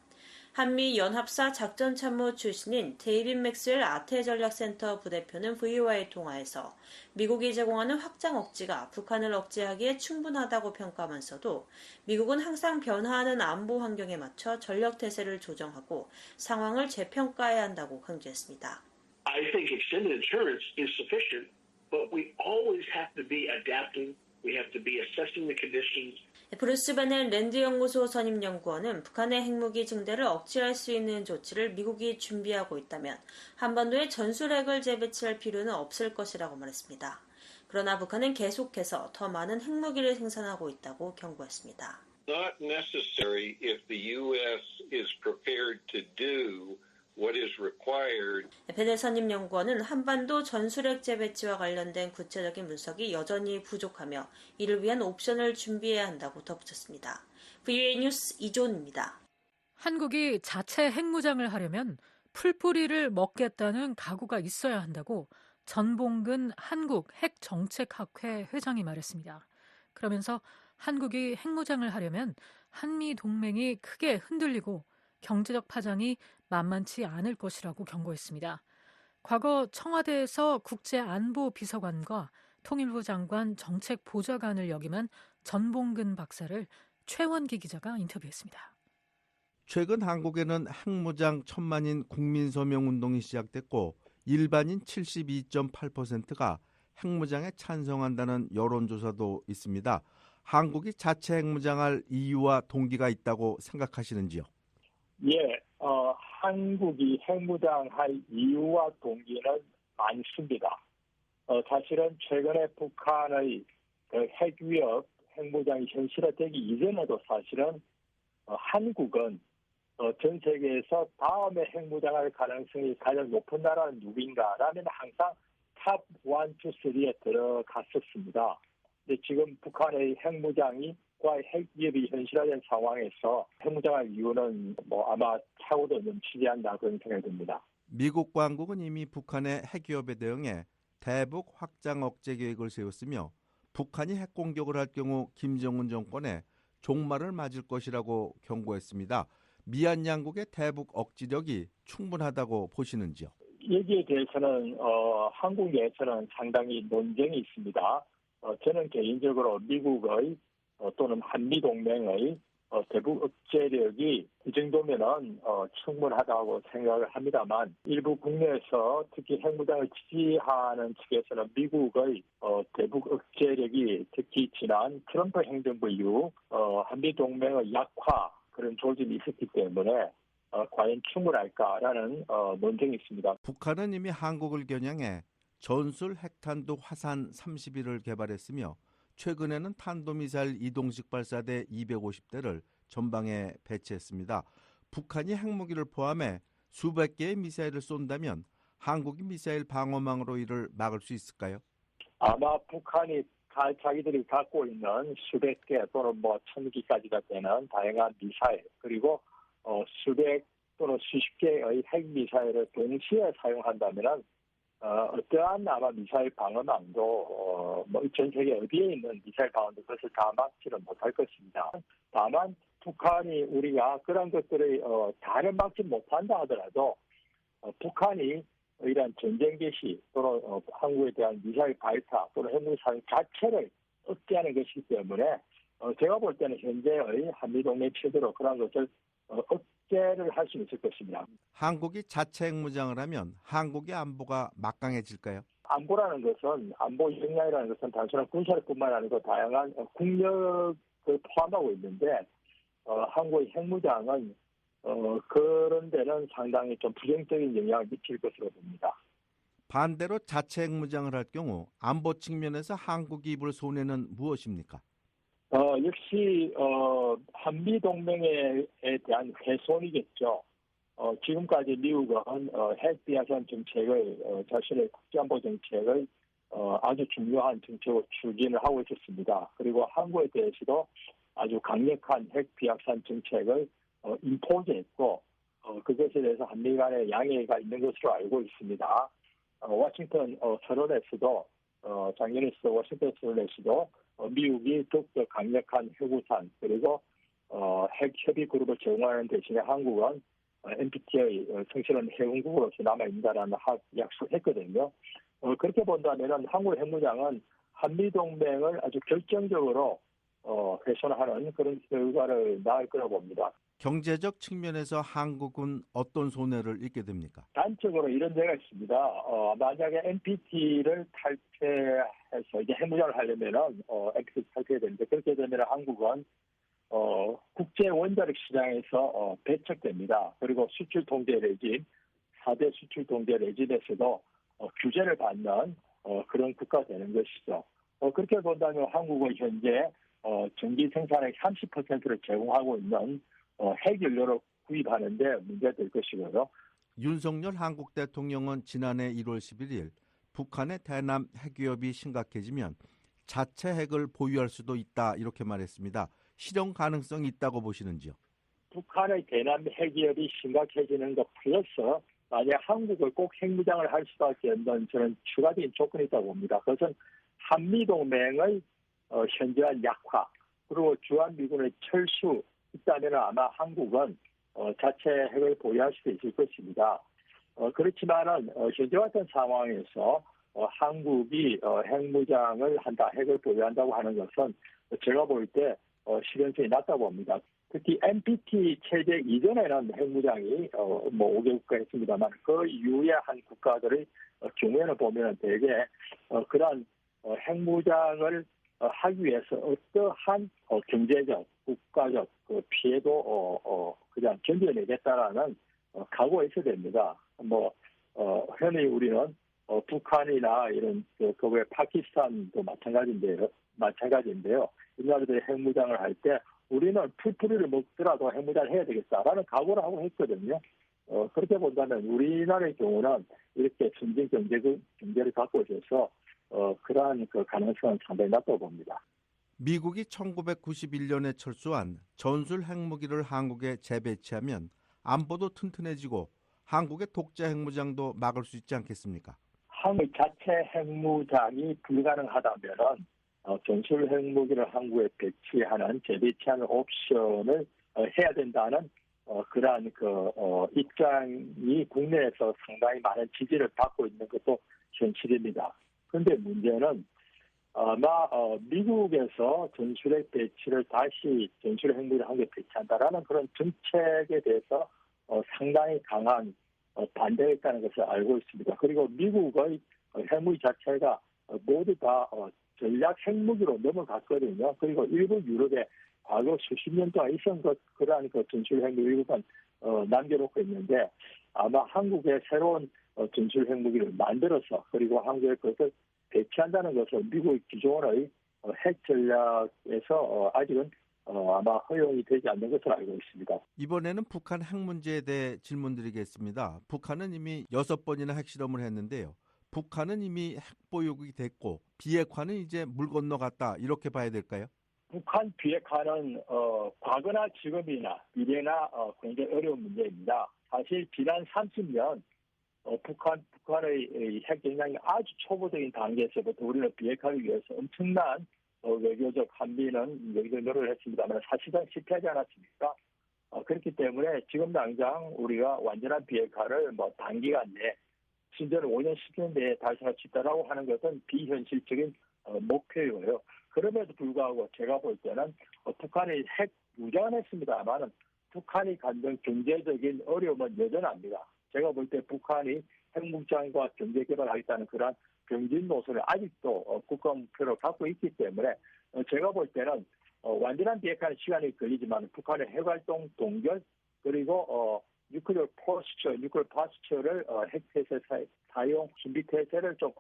한미 연합사 작전참모 출신인 데이빗 맥스웰 아태전략센터 부대표는 VOA의 통화에서 미국이 제공하는 확장 억지가 북한을 억제하기에 충분하다고 평가하면서도 미국은 항상 변화하는 안보 환경에 맞춰 전력태세를 조정하고 상황을 재평가해야 한다고 강조했습니다. I think extended deterrence is sufficient, but we always have to be adapting. We have to be assessing the conditions. 브루스 베넬 랜드 연구소 선임 연구원은 북한의 핵무기 증대를 억제할 수 있는 조치를 미국이 준비하고 있다면 한반도에 전술핵을 재배치할 필요는 없을 것이라고 말했습니다. 그러나 북한은 계속해서 더 많은 핵무기를 생산하고 있다고 경고했습니다. Not necessary if the U.S. is prepared to do what is required. 베넬 선임 연구원은 한반도 전술핵 재배치와 관련된 구체적인 분석이 여전히 부족하며 이를 위한 옵션을 준비해야 한다고 덧붙였습니다. VOA 뉴스 이존입니다. 한국이 자체 핵무장을 하려면 풀뿌리를 먹겠다는 각오가 있어야 한다고 전봉근 한국핵정책학회 회장이 말했습니다. 그러면서 한국이 핵무장을 하려면 한미 동맹이 크게 흔들리고 경제적 파장이 만만치 않을 것이라고 경고했습니다. 과거 청와대에서 국제안보비서관과 통일부 장관 정책보좌관을 역임한 전봉근 박사를 최원기 기자가 인터뷰했습니다. 최근 한국에는 핵무장 천만인 국민서명운동이 시작됐고 일반인 72.8%가 핵무장에 찬성한다는 여론조사도 있습니다. 한국이 자체 핵무장할 이유와 동기가 있다고 생각하시는지요? 예, 한국이 핵무장할 이유와 동기는 많습니다. 사실은 최근에 북한의 핵위협, 핵무장이 현실화되기 이전에도 사실은 한국은 전 세계에서 다음에 핵무장할 가능성이 가장 높은 나라는 누구인가라면 항상 탑 1, 2, 3에 들어갔었습니다. 근데 지금 북한의 핵무장이 핵위협이 현실화된 상황에서 핵무장할 이유는 아마 차고도 넘치지 않나 그런 생각이 듭니다. 미국과 한국은 이미 북한의 핵위협에 대응해 대북 확장 억제 계획을 세웠으며 북한이 핵공격을 할 경우 김정은 정권에 종말을 맞을 것이라고 경고했습니다. 미한 양국의 대북 억지력이 충분하다고 보시는지요? 여기에 대해서는 한국 내에서는 상당히 논쟁이 있습니다. 저는 개인적으로 미국의 또는 한미동맹의 대북 억제력이 이 정도면은 충분하다고 생각을 합니다만 일부 국내에서 특히 핵무장을 지지하는 측에서는 미국의 대북 억제력이 특히 지난 트럼프 행정부 이후 한미동맹의 약화 그런 조짐이 있었기 때문에 과연 충분할까라는 논쟁이 있습니다. 북한은 이미 한국을 겨냥해 전술 핵탄두 화산 31을 개발했으며 최근에는 탄도미사일 이동식 발사대 250대를 전방에 배치했습니다. 북한이 핵무기를 포함해 수백 개의 미사일을 쏜다면 한국이 미사일 방어망으로 이를 막을 수 있을까요? 아마 북한이 자기들이 갖고 있는 수백 개 또는 1000기까지가 되는 다양한 미사일 그리고 수백 또는 수십 개의 핵미사일을 동시에 사용한다면 어떠한 아마 미사일 방어망도 전 세계 어디에 있는 미사일 방어도 그것을 다 막지는 못할 것입니다. 다만 북한이 우리가 그런 것들을 다를 막지 못한다 하더라도 북한이 이러한 전쟁 개시 또는 한국에 대한 미사일 발사 또는 핵무기 사용 자체를 억제하는 것이기 때문에 제가 볼 때는 현재의 한미동맹 체제로 그런 것을 억제를 할 수 있을 것입니다. 한국이 자체 핵무장을 하면 한국의 안보가 막강해질까요? 안보라는 것은 안보 역량이라는 것은 단순한 군사력뿐만 아니고 다양한 국력을 포함하고 있는데 한국의 핵무장은 그런 데는 상당히 좀 부정적인 영향을 미칠 것으로 봅니다. 반대로 자체 핵무장을 할 경우 안보 측면에서 한국이 입을 손해는 무엇입니까? 역시 한미 동맹에 대한 훼손이겠죠. 지금까지 미국은 핵 비약산 정책을 자신의 국제안보 정책을 아주 중요한 정책으로 추진을 하고 있었습니다. 그리고 한국에 대해서도 아주 강력한 핵 비약산 정책을 임포즈했고 그것에 대해서 한미 간의 양해가 있는 것으로 알고 있습니다. 워싱턴 서론에서도 작년에서 워싱턴 서론에서도 미국이 더욱더 강력한 핵우산 그리고 핵 협의 그룹을 제공하는 대신에 한국은 NPT의 성실한 회원국으로서 남아있다라는 약속했거든요. 그렇게 본다면 한국의 핵무장은 한미동맹을 아주 결정적으로 훼손하는 그런 결과를 낳을 거라고 봅니다. 경제적 측면에서 한국은 어떤 손해를 입게 됩니까? 단적으로 이런 데가 있습니다. 만약에 NPT를 탈퇴해서 이제 핵무장을 하려면은 NPT 탈퇴해야 되는데 그렇게 되면 한국은 국제 원자력 시장에서 배척됩니다. 그리고 수출 통제 레짐, 4대 수출 통제 레짐에서도 규제를 받는 그런 국가가 되는 것이죠. 그렇게 본다면 한국은 현재 전기 생산의 30%를 제공하고 있는 핵연료를 구입하는데 문제될 것이고요. 윤석열 한국 대통령은 지난해 1월 11일 북한의 대남 핵위협이 심각해지면 자체 핵을 보유할 수도 있다 이렇게 말했습니다. 실현 가능성이 있다고 보시는지요? 북한의 대남 핵위협이 심각해지는 것 플러스 만약 한국을 꼭 핵무장을 할 수밖에 없는 저는 추가적인 조건이 있다고 봅니다. 그것은 한미동맹의 현저한 약화 그리고 주한미군의 철수 있다면 아마 한국은 자체 핵을 보유할 수도 있을 것입니다. 그렇지만은 현재 같은 상황에서 한국이 핵무장을 한다, 핵을 보유한다고 하는 것은 제가 볼 때 실현성이 낮다고 봅니다. 특히 NPT 체제 이전에는 핵무장이 5개국가 했습니다만 그 이후에 한 국가들의 경우에는 보면 대개 그러한 핵무장을 하기 위해서 어떠한 경제적, 국가적 피해도 그냥 견뎌내겠다라는 각오가 있어야 됩니다. 흔히 우리는 북한이나 이런 그 외 파키스탄도 마찬가지인데요. 이 나라들이 핵무장을 할 때 우리는 풀뿌리를 먹더라도 핵무장을 해야 되겠다라는 각오를 하고 했거든요. 그렇게 본다면 우리나라의 경우는 이렇게 선진 경제를 갖고 있어서 그러한 그 가능성은 상당히 낮다고 봅니다. 미국이 1991년에 철수한 전술 핵무기를 한국에 재배치하면 안보도 튼튼해지고 한국의 독자 핵무장도 막을 수 있지 않겠습니까? 한국 자체 핵무장이 불가능하다면 전술 핵무기를 한국에 재배치하는 옵션을 해야 된다는 그러한 입장이 국내에서 상당히 많은 지지를 받고 있는 것도 현실입니다. 그런데 문제는 아마 미국에서 전술핵 배치를 다시 전술핵 핵무기를 한국에 배치한다라는 그런 정책에 대해서 상당히 강한 반대가 있다는 것을 알고 있습니다. 그리고 미국의 핵무기 자체가 모두 다 전략 핵무기로 넘어갔거든요. 그리고 일부 유럽에 과거 수십 년 동안 있었던 그러한 전술 핵무기 일부분 남겨놓고 있는데 아마 한국의 새로운 전술 핵무기를 만들어서 그리고 한국에 그것을 배치한다는 것은 미국의 기존의 핵 전략에서 아직은 아마 허용이 되지 않는 것으로 알고 있습니다. 이번에는 북한 핵 문제에 대해 질문드리겠습니다. 북한은 이미 6번이나 핵실험을 했는데요. 북한은 이미 핵보유국이 됐고 비핵화는 이제 물 건너갔다 이렇게 봐야 될까요? 북한 비핵화는 과거나 지금이나 미래나 굉장히 어려운 문제입니다. 사실 지난 30년 북한의 핵 역량이 아주 초보적인 단계에서부터 우리는 비핵화를 위해서 엄청난 외교적 한미는 여기저기 노력을 했습니다만 사실상 실패하지 않았습니까? 그렇기 때문에 지금 당장 우리가 완전한 비핵화를 단기간 내에 심지어는 5년, 10년 내에 달성할 수 있다라고 하는 것은 비현실적인 목표이고요. 그럼에도 불구하고 제가 볼 때는 북한이 핵 무장했습니다만은 북한이 갖는 경제적인 어려움은 여전합니다. 제가 볼 때 북한이 핵무장과 경제 개발하겠다는 그런 병진 노선을 아직도 국가 목표로 갖고 있기 때문에 제가 볼 때는 완전한 비핵화는 시간이 걸리지만 북한의 핵활동 동결 그리고 뉴클리어 포스처를 핵폐쇄 사용 준비 태세를 좀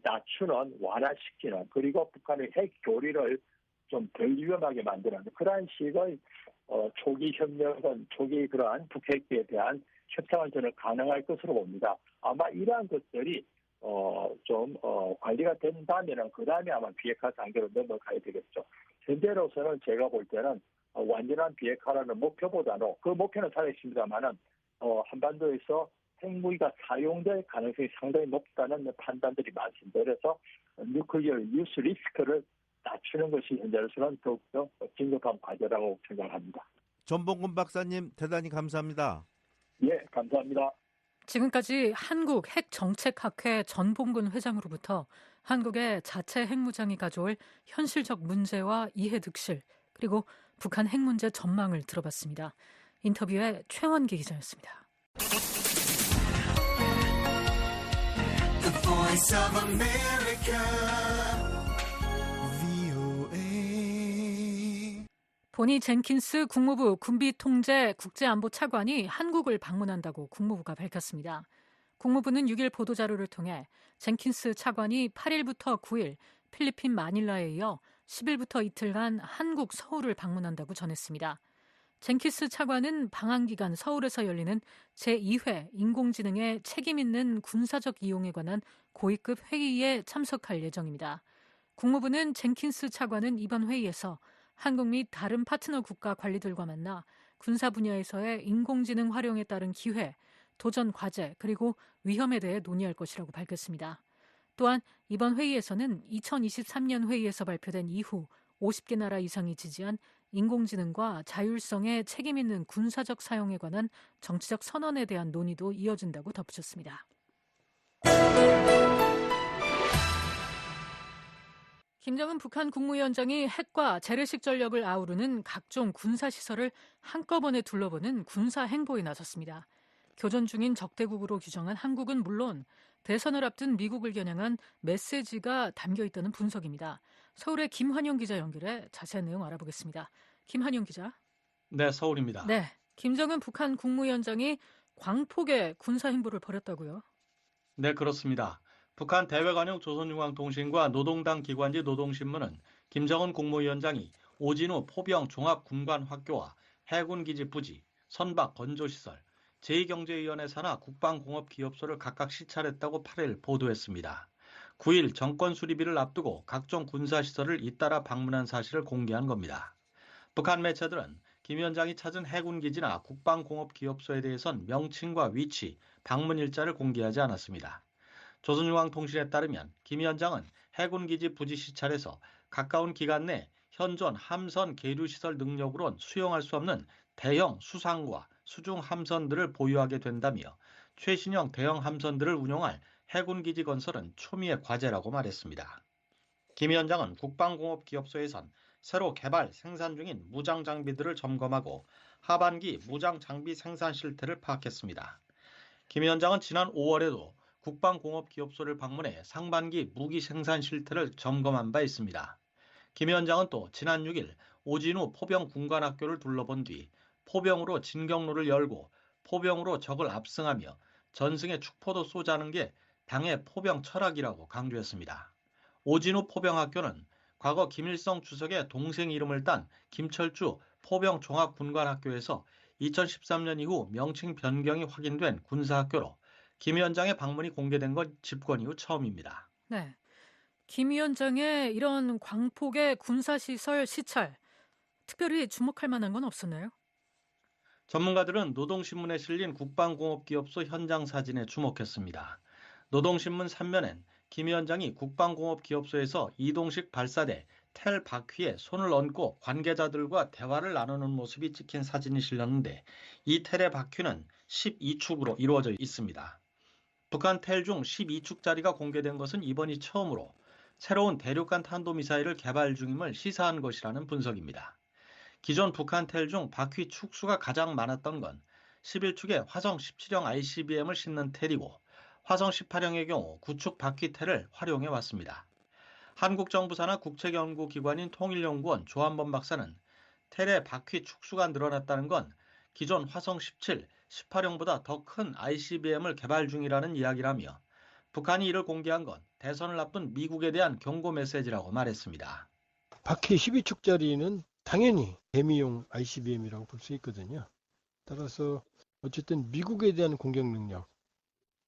낮추는 완화시키는 그리고 북한의 핵 교리를 좀 덜 위험하게 만드는 그러한 식의 초기 협력은 초기 그러한 북핵에 대한 협상은 저는 가능할 것으로 봅니다. 아마 이러한 것들이 좀 관리가 된다면은 그 다음에 아마 비핵화 단계로 넘어가야 되겠죠. 현재로서는 제가 볼 때는 완전한 비핵화라는 목표보다는 그 목표는 살아있습니다만은 한반도에서 핵무기가 사용될 가능성이 상당히 높다는 판단들이 많습니다. 그래서 뉴클리어 유스 리스크를 낮추는 것이 현재로서는 더욱더 긴급한 과제라고 생각합니다. 전봉근 박사님 대단히 감사합니다. 예, 감사합니다. 지금까지 한국 핵정책학회 전봉근 회장으로부터 한국의 자체 핵무장이 가져올 현실적 문제와 이해 득실 그리고 북한 핵 문제 전망을 들어봤습니다. 인터뷰에 최원기 기자였습니다. The Voice of America, VOA. 보니 젠킨스 국무부 군비통제 국제안보차관이 한국을 방문한다고 국무부가 밝혔습니다. 국무부는 6일 보도자료를 통해 젠킨스 차관이 8일부터 9일 필리핀 마닐라에 이어 10일부터 이틀간 한국 서울을 방문한다고 전했습니다. 젠킨스 차관은 방한기간 서울에서 열리는 제2회 인공지능의 책임 있는 군사적 이용에 관한 고위급 회의에 참석할 예정입니다. 국무부는 젠킨스 차관은 이번 회의에서 한국 및 다른 파트너 국가 관리들과 만나 군사 분야에서의 인공지능 활용에 따른 기회, 도전 과제 그리고 위험에 대해 논의할 것이라고 밝혔습니다. 또한 이번 회의에서는 2023년 회의에서 발표된 이후 50개 나라 이상이 지지한 인공지능과 자율성의 책임 있는 군사적 사용에 관한 정치적 선언에 대한 논의도 이어진다고 덧붙였습니다. 김정은 북한 국무위원장이 핵과 재래식 전력을 아우르는 각종 군사시설을 한꺼번에 둘러보는 군사 행보에 나섰습니다. 교전 중인 적대국으로 규정한 한국은 물론 대선을 앞둔 미국을 겨냥한 메시지가 담겨있다는 분석입니다. 서울의 김환영 기자 연결해 자세한 내용 알아보겠습니다. 김환영 기자. 네, 서울입니다. 네, 김정은 북한 국무위원장이 광폭의 군사 행보를 벌였다고요? 네, 그렇습니다. 북한 대외관용 조선중앙통신과 노동당 기관지 노동신문은 김정은 국무위원장이 오진우 포병 종합군관학교와 해군기지 부지, 선박 건조시설, 제2경제위원회 산하 국방공업기업소를 각각 시찰했다고 8일 보도했습니다. 9일 정권 수립일을 앞두고 각종 군사시설을 잇따라 방문한 사실을 공개한 겁니다. 북한 매체들은 김 위원장이 찾은 해군기지나 국방공업기업소에 대해선 명칭과 위치, 방문 일자를 공개하지 않았습니다. 조선중앙통신에 따르면 김 위원장은 해군기지 부지 시찰에서 가까운 기간 내 현존 함선 계류시설 능력으론 수용할 수 없는 대형 수상과 수중 함선들을 보유하게 된다며 최신형 대형 함선들을 운용할 해군기지 건설은 초미의 과제라고 말했습니다. 김 위원장은 국방공업기업소에선 새로 개발, 생산 중인 무장장비들을 점검하고 하반기 무장장비 생산 실태를 파악했습니다. 김 위원장은 지난 5월에도 국방공업기업소를 방문해 상반기 무기 생산 실태를 점검한 바 있습니다. 김 위원장은 또 지난 6일 오진우 포병군관학교를 둘러본 뒤 포병으로 진격로를 열고 포병으로 적을 압승하며 전승의 축포도 쏘자는 게 당의 포병 철학이라고 강조했습니다. 오진우 포병학교는 과거 김일성 주석의 동생 이름을 딴 김철주 포병종합군관학교에서 2013년 이후 명칭 변경이 확인된 군사학교로 김 위원장의 방문이 공개된 건 집권 이후 처음입니다. 네, 김 위원장의 이런 광폭의 군사시설 시찰, 특별히 주목할 만한 건 없었나요? 전문가들은 노동신문에 실린 국방공업기업소 현장 사진에 주목했습니다. 노동신문 3면엔 김 위원장이 국방공업기업소에서 이동식 발사대 텔 바퀴에 손을 얹고 관계자들과 대화를 나누는 모습이 찍힌 사진이 실렸는데 이 텔의 바퀴는 12축으로 이루어져 있습니다. 북한 텔 중 12축짜리가 공개된 것은 이번이 처음으로 새로운 대륙간 탄도미사일을 개발 중임을 시사한 것이라는 분석입니다. 기존 북한 텔 중 바퀴 축수가 가장 많았던 건 11축에 화성 17형 ICBM을 싣는 텔이고 화성 18형의 경우 9축 바퀴 텔을 활용해 왔습니다. 한국 정부 산하 국책연구기관인 통일연구원 조한범 박사는 텔의 바퀴 축수가 늘어났다는 건 기존 화성 17, 18형보다 더 큰 ICBM을 개발 중이라는 이야기라며 북한이 이를 공개한 건 대선을 앞둔 미국에 대한 경고 메시지라고 말했습니다. 바퀴 12축짜리는 당연히 대미용 ICBM이라고 볼 수 있거든요. 따라서 어쨌든 미국에 대한 공격 능력,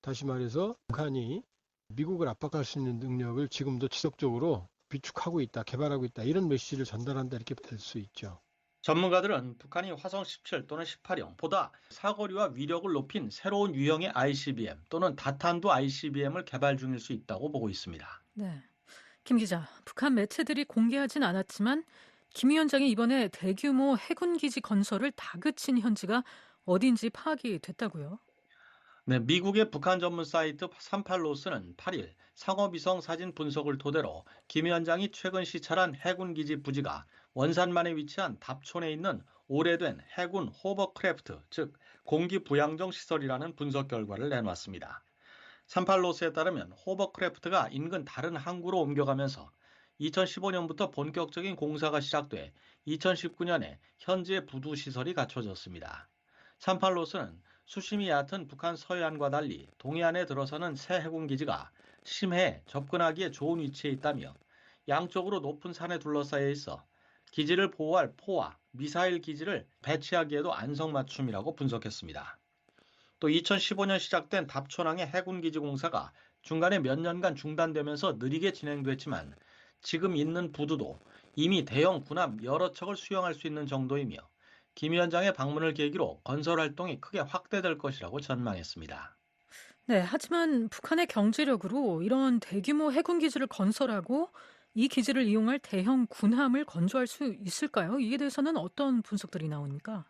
다시 말해서 북한이 미국을 압박할 수 있는 능력을 지금도 지속적으로 비축하고 있다, 개발하고 있다, 이런 메시지를 전달한다, 이렇게 될 수 있죠. 전문가들은 북한이 화성 17 또는 18형보다 사거리와 위력을 높인 새로운 유형의 ICBM 또는 다탄도 ICBM을 개발 중일 수 있다고 보고 있습니다. 네, 김 기자, 북한 매체들이 공개하진 않았지만 김 위원장이 이번에 대규모 해군기지 건설을 다그친 현지가 어딘지 파악이 됐다고요? 네, 미국의 북한 전문 사이트 38로스는 8일 상업위성 사진 분석을 토대로 김 위원장이 최근 시찰한 해군기지 부지가 원산만에 위치한 답촌에 있는 오래된 해군 호버크래프트, 즉 공기 부양정 시설이라는 분석 결과를 내놨습니다. 38로스에 따르면 호버크래프트가 인근 다른 항구로 옮겨가면서 2015년부터 본격적인 공사가 시작돼 2019년에 현지의 부두 시설이 갖춰졌습니다. 38로스는 수심이 얕은 북한 서해안과 달리 동해안에 들어서는 새 해군기지가 심해에 접근하기에 좋은 위치에 있다며 양쪽으로 높은 산에 둘러싸여 있어 기지를 보호할 포와 미사일 기지를 배치하기에도 안성맞춤이라고 분석했습니다. 또 2015년 시작된 답촌항의 해군기지 공사가 중간에 몇 년간 중단되면서 느리게 진행됐지만 지금 있는 부두도 이미 대형 군함 여러 척을 수용할 수 있는 정도이며 김 위원장의 방문을 계기로 건설 활동이 크게 확대될 것이라고 전망했습니다. 네, 하지만 북한의 경제력으로 이런 대규모 해군기지를 건설하고 이 기지를 이용할 대형 군함을 건조할 수 있을까요? 이에 대해서는 어떤 분석들이 나옵니까?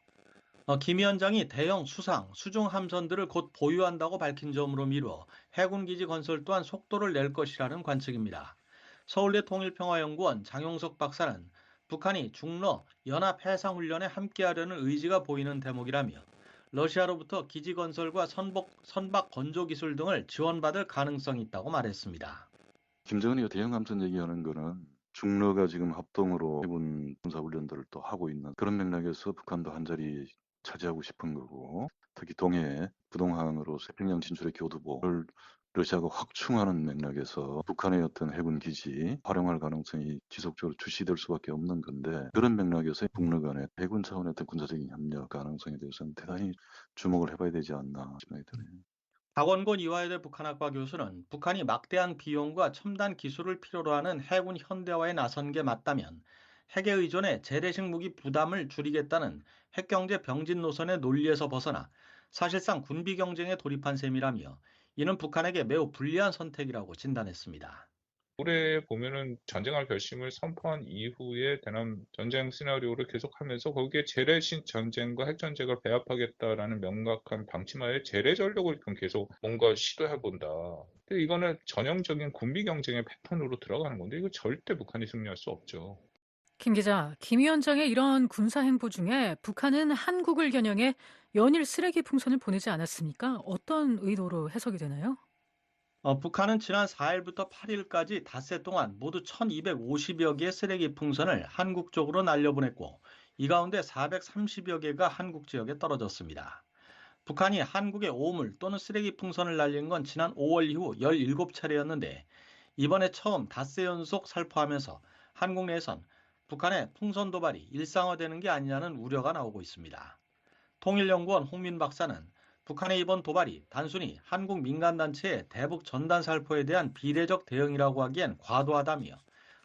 김 위원장이 대형 수상, 수중 함선들을 곧 보유한다고 밝힌 점으로 미루어 해군기지 건설 또한 속도를 낼 것이라는 관측입니다. 서울대 통일평화연구원 장용석 박사는 북한이 중러 연합해상훈련에 함께하려는 의지가 보이는 대목이라며 러시아로부터 기지 건설과 선박 건조 기술 등을 지원받을 가능성이 있다고 말했습니다. 김정은이가 대형 함선 얘기하는 거는 중러가 지금 합동으로 해군 군사훈련들을 또 하고 있는 그런 맥락에서 북한도 한 자리 차지하고 싶은 거고, 특히 동해 부동항으로 태평양 진출의 교두보를 러시아가 확충하는 맥락에서 북한의 어떤 해군 기지 활용할 가능성이 지속적으로 주시될 수밖에 없는 건데, 그런 맥락에서 북러 간의 해군 차원의 어떤 군사적인 협력 가능성에 대해서는 대단히 주목을 해봐야 되지 않나 생각이 드네요. 박원곤 이화여대 북한학과 교수는 북한이 막대한 비용과 첨단 기술을 필요로 하는 해군 현대화에 나선 게 맞다면 핵에 의존해 재래식 무기 부담을 줄이겠다는 핵경제 병진 노선의 논리에서 벗어나 사실상 군비 경쟁에 돌입한 셈이라며 이는 북한에게 매우 불리한 선택이라고 진단했습니다. 올해 보면은 전쟁할 결심을 선포한 이후에 대남 전쟁 시나리오를 계속하면서 거기에 재래식 전쟁과 핵전쟁을 배합하겠다라는 명확한 방침하에 재래 전력을 계속 뭔가 시도해본다. 근데 이거는 전형적인 군비 경쟁의 패턴으로 들어가는 건데 이거 절대 북한이 승리할 수 없죠. 김 기자, 김 위원장의 이런 군사 행보 중에 북한은 한국을 겨냥해 연일 쓰레기 풍선을 보내지 않았습니까? 어떤 의도로 해석이 되나요? 북한은 지난 4일부터 8일까지 닷새 동안 모두 1250여 개의 쓰레기 풍선을 한국 쪽으로 날려보냈고 이 가운데 430여 개가 한국 지역에 떨어졌습니다. 북한이 한국에 오물 또는 쓰레기 풍선을 날린 건 지난 5월 이후 17차례였는데 이번에 처음 닷새 연속 살포하면서 한국 내에선 북한의 풍선 도발이 일상화되는 게 아니냐는 우려가 나오고 있습니다. 통일연구원 홍민 박사는 북한의 이번 도발이 단순히 한국 민간단체의 대북 전단 살포에 대한 비례적 대응이라고 하기엔 과도하다며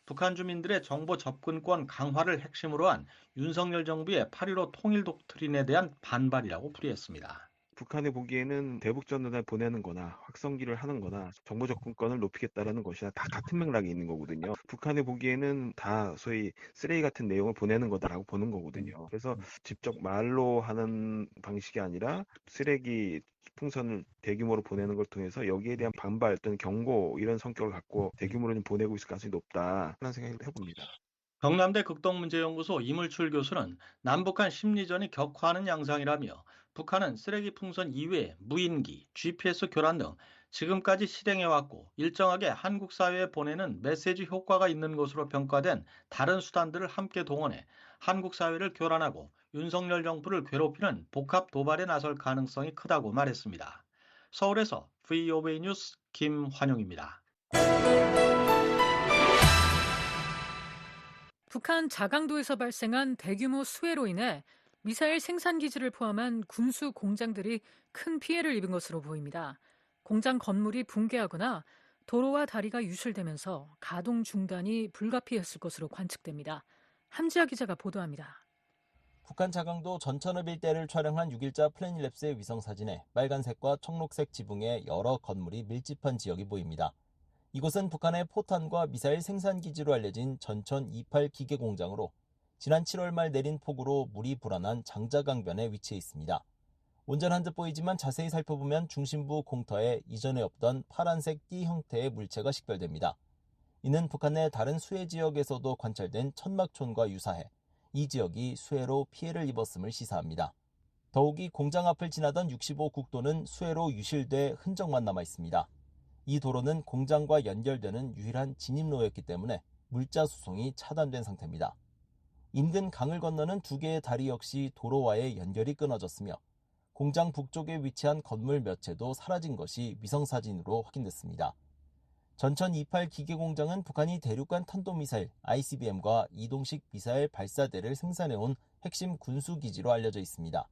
북한 주민들의 정보 접근권 강화를 핵심으로 한 윤석열 정부의 8.15 통일 독트린에 대한 반발이라고 풀이했습니다. 북한이 보기에는 대북전단을 보내는 거나 확성기를 하는 거나 정보 접근권을 높이겠다라는 것이나 다 같은 맥락이 있는 거거든요. 북한이 보기에는 다 소위 쓰레기 같은 내용을 보내는 거다라고 보는 거거든요. 그래서 직접 말로 하는 방식이 아니라 쓰레기 풍선을 대규모로 보내는 걸 통해서 여기에 대한 반발 또는 경고 이런 성격을 갖고 대규모로 좀 보내고 있을 가능성이 높다 하는 생각을 해봅니다. 경남대 극동문제연구소 이물출 교수는 남북한 심리전이 격화하는 양상이라며 북한은 쓰레기 풍선 이외에 무인기, GPS 교란 등 지금까지 실행해왔고 일정하게 한국 사회에 보내는 메시지 효과가 있는 것으로 평가된 다른 수단들을 함께 동원해 한국 사회를 교란하고 윤석열 정부를 괴롭히는 복합 도발에 나설 가능성이 크다고 말했습니다. 서울에서 VOA 뉴스 김환용입니다. 북한 자강도에서 발생한 대규모 수해로 인해 미사일 생산기지를 포함한 군수 공장들이 큰 피해를 입은 것으로 보입니다. 공장 건물이 붕괴하거나 도로와 다리가 유실되면서 가동 중단이 불가피했을 것으로 관측됩니다. 함지아 기자가 보도합니다. 북한 자강도 전천읍 일대를 촬영한 6일자 플래닛랩스의 위성사진에 빨간색과 청록색 지붕의 여러 건물이 밀집한 지역이 보입니다. 이곳은 북한의 포탄과 미사일 생산기지로 알려진 전천 28 기계공장으로 지난 7월 말 내린 폭우로 물이 불어난 장자강변에 위치해 있습니다. 온전한 듯 보이지만 자세히 살펴보면 중심부 공터에 이전에 없던 파란색 띠 형태의 물체가 식별됩니다. 이는 북한 내 다른 수해 지역에서도 관찰된 천막촌과 유사해 이 지역이 수해로 피해를 입었음을 시사합니다. 더욱이 공장 앞을 지나던 65 국도는 수해로 유실돼 흔적만 남아 있습니다. 이 도로는 공장과 연결되는 유일한 진입로였기 때문에 물자 수송이 차단된 상태입니다. 인근 강을 건너는 두 개의 다리 역시 도로와의 연결이 끊어졌으며 공장 북쪽에 위치한 건물 몇 채도 사라진 것이 위성사진으로 확인됐습니다. 전천 28 기계공장은 북한이 대륙간 탄도미사일 ICBM과 이동식 미사일 발사대를 생산해온 핵심 군수기지로 알려져 있습니다.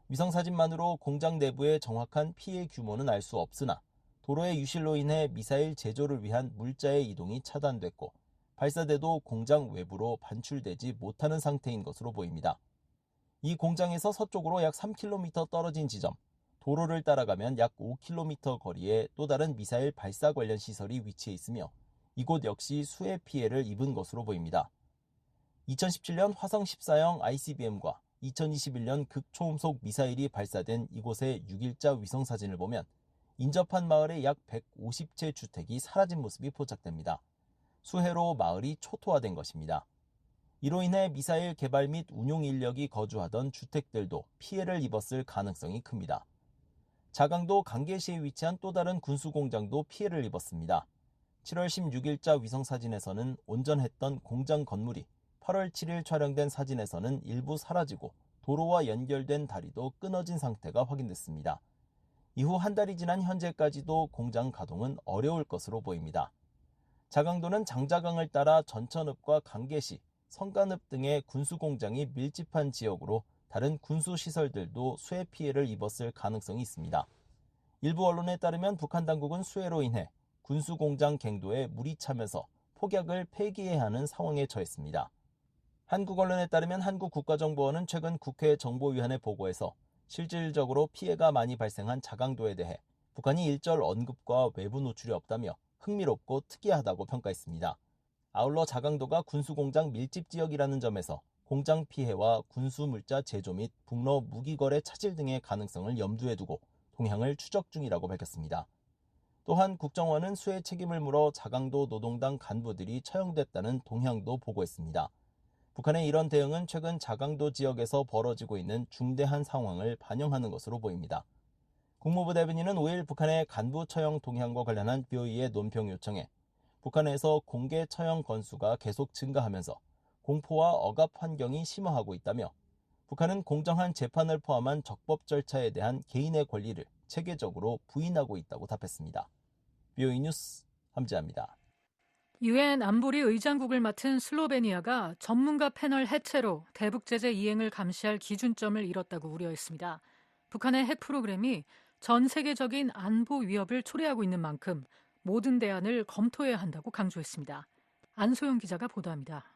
위성사진만으로 공장 내부의 정확한 피해 규모는 알 수 없으나 도로의 유실로 인해 미사일 제조를 위한 물자의 이동이 차단됐고 발사대도 공장 외부로 반출되지 못하는 상태인 것으로 보입니다. 이 공장에서 서쪽으로 약 3km 떨어진 지점, 도로를 따라가면 약 5km 거리에 또 다른 미사일 발사 관련 시설이 위치해 있으며 이곳 역시 수해 피해를 입은 것으로 보입니다. 2017년 화성 14형 ICBM과 2021년 극초음속 미사일이 발사된 이곳의 6일자 위성사진을 보면 인접한 마을의 약 150채 주택이 사라진 모습이 포착됩니다. 수해로 마을이 초토화된 것입니다. 이로 인해 미사일 개발 및 운용 인력이 거주하던 주택들도 피해를 입었을 가능성이 큽니다. 자강도 강계시에 위치한 또 다른 군수공장도 피해를 입었습니다. 7월 16일자 위성사진에서는 온전했던 공장 건물이 8월 7일 촬영된 사진에서는 일부 사라지고 도로와 연결된 다리도 끊어진 상태가 확인됐습니다. 이후 한 달이 지난 현재까지도 공장 가동은 어려울 것으로 보입니다. 자강도는 장자강을 따라 전천읍과 강계시, 성간읍 등의 군수공장이 밀집한 지역으로 다른 군수시설들도 수해 피해를 입었을 가능성이 있습니다. 일부 언론에 따르면 북한 당국은 수해로 인해 군수공장 갱도에 물이 차면서 폭약을 폐기해야 하는 상황에 처했습니다. 한국 언론에 따르면 한국국가정보원은 최근 국회 정보위원회 보고에서 실질적으로 피해가 많이 발생한 자강도에 대해 북한이 일절 언급과 외부 노출이 없다며 흥미롭고 특이하다고 평가했습니다. 아울러 자강도가 군수공장 밀집 지역이라는 점에서 공장 피해와 군수물자 제조 및 북러 무기거래 차질 등의 가능성을 염두에 두고 동향을 추적 중이라고 밝혔습니다. 또한 국정원은 수해 책임을 물어 자강도 노동당 간부들이 처형됐다는 동향도 보고했습니다. 북한의 이런 대응은 최근 자강도 지역에서 벌어지고 있는 중대한 상황을 반영하는 것으로 보입니다. 국무부 대변인은 5일 북한의 간부 처형 동향과 관련한 BOE의 논평 요청에 북한에서 공개 처형 건수가 계속 증가하면서 공포와 억압 환경이 심화하고 있다며 북한은 공정한 재판을 포함한 적법 절차에 대한 개인의 권리를 체계적으로 부인하고 있다고 답했습니다. BOE 뉴스 함지아입니다. 유엔 안보리 의장국을 맡은 슬로베니아가 전문가 패널 해체로 대북 제재 이행을 감시할 기준점을 잃었다고 우려했습니다. 북한의 핵 프로그램이 전 세계적인 안보 위협을 초래하고 있는 만큼 모든 대안을 검토해야 한다고 강조했습니다. 안소영 기자가 보도합니다.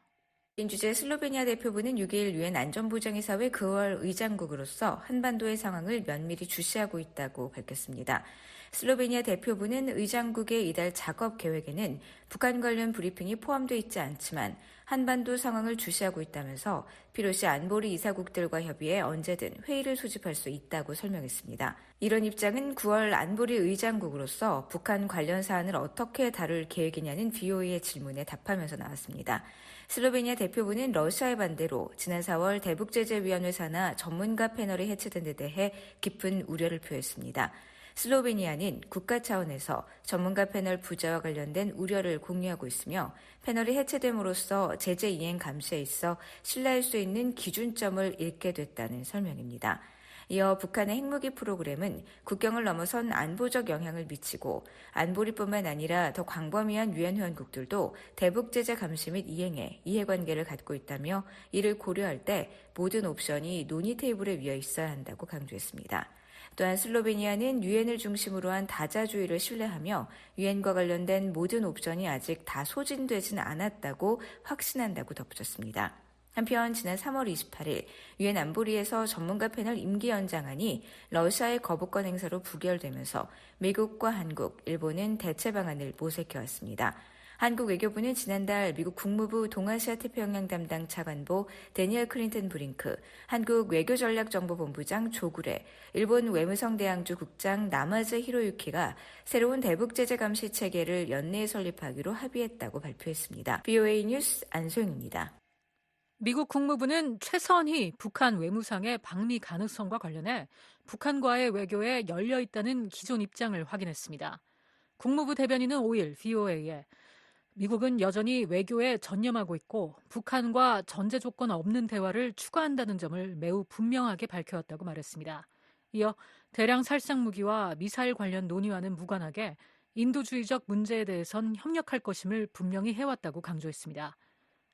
주재 슬로베니아 대표부는 6일 유엔 안전보장이사회 그월 의장국으로서 한반도의 상황을 면밀히 주시하고 있다고 밝혔습니다. 슬로베니아 대표부는 의장국의 이달 작업 계획에는 북한 관련 브리핑이 포함되어 있지 않지만 한반도 상황을 주시하고 있다면서 필요시 안보리 이사국들과 협의해 언제든 회의를 소집할 수 있다고 설명했습니다. 이런 입장은 9월 안보리 의장국으로서 북한 관련 사안을 어떻게 다룰 계획이냐는 VOA의 질문에 답하면서 나왔습니다. 슬로베니아 대표부는 러시아의 반대로 지난 4월 대북제재위원회 산하 전문가 패널이 해체된 데 대해 깊은 우려를 표했습니다. 슬로베니아는 국가 차원에서 전문가 패널 부재와 관련된 우려를 공유하고 있으며 패널이 해체됨으로써 제재 이행 감시에 있어 신뢰할 수 있는 기준점을 잃게 됐다는 설명입니다. 이어 북한의 핵무기 프로그램은 국경을 넘어선 안보적 영향을 미치고 안보리뿐만 아니라 더 광범위한 유엔 회원국들도 대북 제재 감시 및 이행에 이해관계를 갖고 있다며 이를 고려할 때 모든 옵션이 논의 테이블에 위에 있어야 한다고 강조했습니다. 또한 슬로베니아는 유엔을 중심으로 한 다자주의를 신뢰하며 유엔과 관련된 모든 옵션이 아직 다 소진되진 않았다고 확신한다고 덧붙였습니다. 한편 지난 3월 28일 유엔 안보리에서 전문가 패널 임기 연장안이 러시아의 거부권 행사로 부결되면서 미국과 한국, 일본은 대체 방안을 모색해왔습니다. 한국 외교부는 지난달 미국 국무부 동아시아 태평양 담당 차관보 데니얼 클린턴 브링크, 한국 외교전략정보본부장 조구레, 일본 외무성대항주 국장 나마즈 히로유키가 새로운 대북 제재 감시 체계를 연내에 설립하기로 합의했다고 발표했습니다. VOA 뉴스 안소영입니다. 미국 국무부는 최선희 북한 외무상의 방미 가능성과 관련해 북한과의 외교에 열려 있다는 기존 입장을 확인했습니다. 국무부 대변인은 5일 VOA에 미국은 여전히 외교에 전념하고 있고 북한과 전제 조건 없는 대화를 추구한다는 점을 매우 분명하게 밝혀왔다고 말했습니다. 이어 대량 살상 무기와 미사일 관련 논의와는 무관하게 인도주의적 문제에 대해선 협력할 것임을 분명히 해왔다고 강조했습니다.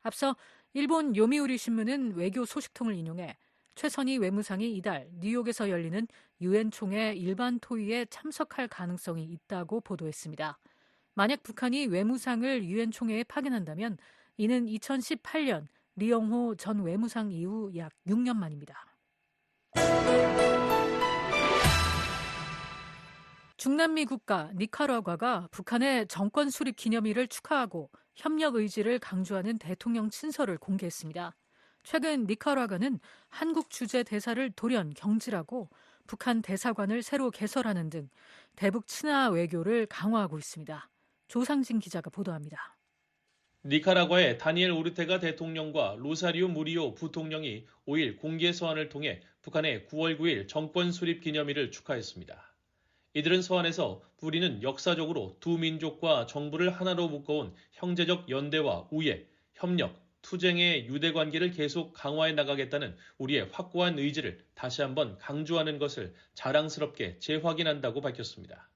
앞서 일본 요미우리 신문은 외교 소식통을 인용해 최선희 외무상이 이달 뉴욕에서 열리는 유엔 총회 일반 토의에 참석할 가능성이 있다고 보도했습니다. 만약 북한이 외무상을 유엔 총회에 파견한다면 이는 2018년 리영호 전 외무상 이후 약 6년 만입니다. 중남미 국가 니카라과가 북한의 정권 수립 기념일을 축하하고 협력 의지를 강조하는 대통령 친서를 공개했습니다. 최근 니카라과는 한국 주재 대사를 돌연 경질하고 북한 대사관을 새로 개설하는 등 대북 친화 외교를 강화하고 있습니다. 조상진 기자가 보도합니다. 니카라과의 다니엘 오르테가 대통령과 로사리오 무리오 부통령이 5일 공개 서한을 통해 북한의 9월 9일 정권 수립 기념일을 축하했습니다. 이들은 서한에서 우리는 역사적으로 두 민족과 정부를 하나로 묶어온 형제적 연대와 우애, 협력, 투쟁의 유대 관계를 계속 강화해 나가겠다는 우리의 확고한 의지를 다시 한번 강조하는 것을 자랑스럽게 재확인한다고 밝혔습니다.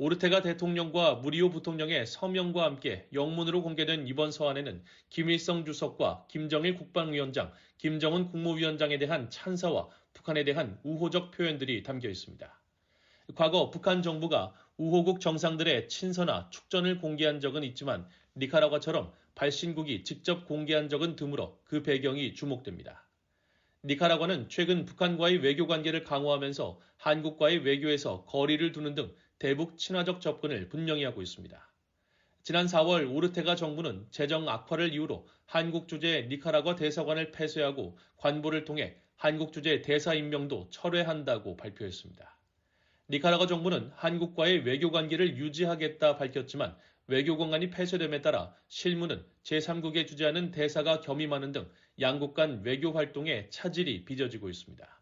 오르테가 대통령과 무리오 부통령의 서명과 함께 영문으로 공개된 이번 서한에는 김일성 주석과 김정일 국방위원장, 김정은 국무위원장에 대한 찬사와 북한에 대한 우호적 표현들이 담겨 있습니다. 과거 북한 정부가 우호국 정상들의 친서나 축전을 공개한 적은 있지만 니카라과처럼 발신국이 직접 공개한 적은 드물어 그 배경이 주목됩니다. 니카라과는 최근 북한과의 외교 관계를 강화하면서 한국과의 외교에서 거리를 두는 등 대북 친화적 접근을 분명히 하고 있습니다. 지난 4월 오르테가 정부는 재정 악화를 이유로 한국 주재 니카라과 대사관을 폐쇄하고 관보를 통해 한국 주재 대사 임명도 철회한다고 발표했습니다. 니카라과 정부는 한국과의 외교 관계를 유지하겠다 밝혔지만 외교 공간이 폐쇄됨에 따라 실무는 제3국에 주재하는 대사가 겸임하는 등 양국 간 외교 활동에 차질이 빚어지고 있습니다.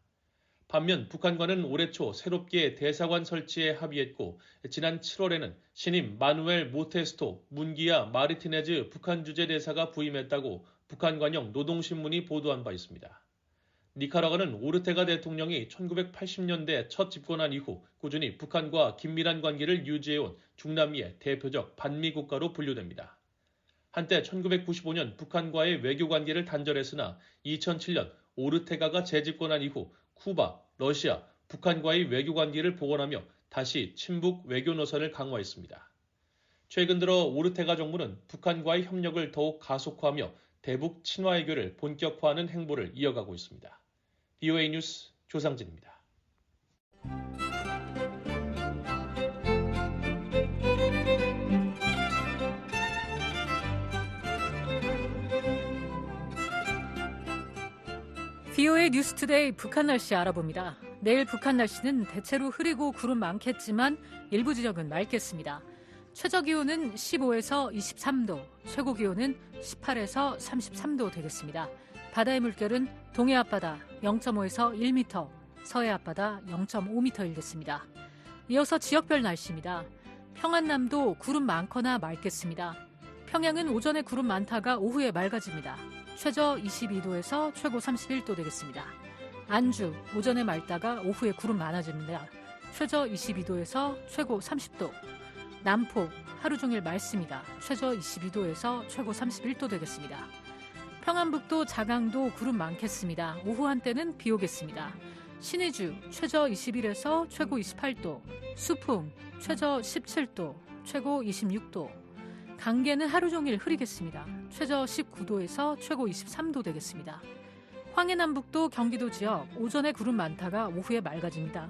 반면 북한과는 올해 초 새롭게 대사관 설치에 합의했고 지난 7월에는 신임 마누엘 모테스토 문기아 마르티네즈 북한 주재 대사가 부임했다고 북한관영 노동신문이 보도한 바 있습니다. 니카라과는 오르테가 대통령이 1980년대 첫 집권한 이후 꾸준히 북한과 긴밀한 관계를 유지해온 중남미의 대표적 반미 국가로 분류됩니다. 한때 1995년 북한과의 외교 관계를 단절했으나 2007년 오르테가가 재집권한 이후 쿠바, 러시아, 북한과의 외교 관계를 복원하며 다시 친북 외교 노선을 강화했습니다. 최근 들어 오르테가 정부는 북한과의 협력을 더욱 가속화하며 대북 친화외교를 본격화하는 행보를 이어가고 있습니다. VOA 뉴스 조상진입니다. VOA 뉴스투데이 북한 날씨 알아봅니다. 내일 북한 날씨는 대체로 흐리고 구름 많겠지만 일부 지역은 맑겠습니다. 최저 기온은 15에서 23도, 최고 기온은 18에서 33도 되겠습니다. 바다의 물결은 동해 앞바다 0.5에서 1m, 서해 앞바다 0.5m 일겠습니다. 이어서 지역별 날씨입니다. 평안남도 구름 많거나 맑겠습니다. 평양은 오전에 구름 많다가 오후에 맑아집니다. 최저 22도에서 최고 31도 되겠습니다. 안주, 오전에 맑다가 오후에 구름 많아집니다. 최저 22도에서 최고 30도. 남포, 하루 종일 맑습니다. 최저 22도에서 최고 31도 되겠습니다. 평안북도 자강도 구름 많겠습니다. 오후 한때는 비 오겠습니다. 신의주, 최저 21에서 최고 28도. 수풍, 최저 17도, 최고 26도. 강계는 하루 종일 흐리겠습니다. 최저 19도에서 최고 23도 되겠습니다. 황해남북도 경기도 지역 오전에 구름 많다가 오후에 맑아집니다.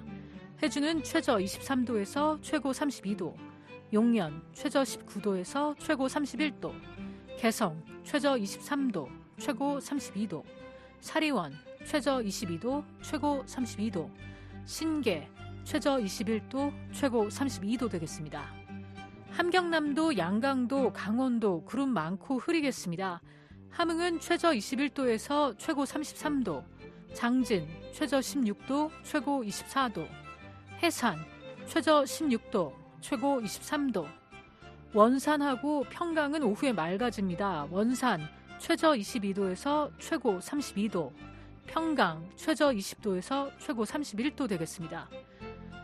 해주는 최저 23도에서 최고 32도, 용년 최저 19도에서 최고 31도, 개성 최저 23도, 최고 32도, 사리원 최저 22도, 최고 32도, 신계 최저 21도, 최고 32도 되겠습니다. 함경남도, 양강도, 강원도 구름 많고 흐리겠습니다. 함흥은 최저 21도에서 최고 33도, 장진 최저 16도, 최고 24도, 해산 최저 16도, 최고 23도, 원산하고 평강은 오후에 맑아집니다. 원산 최저 22도에서 최고 32도, 평강 최저 20도에서 최고 31도 되겠습니다.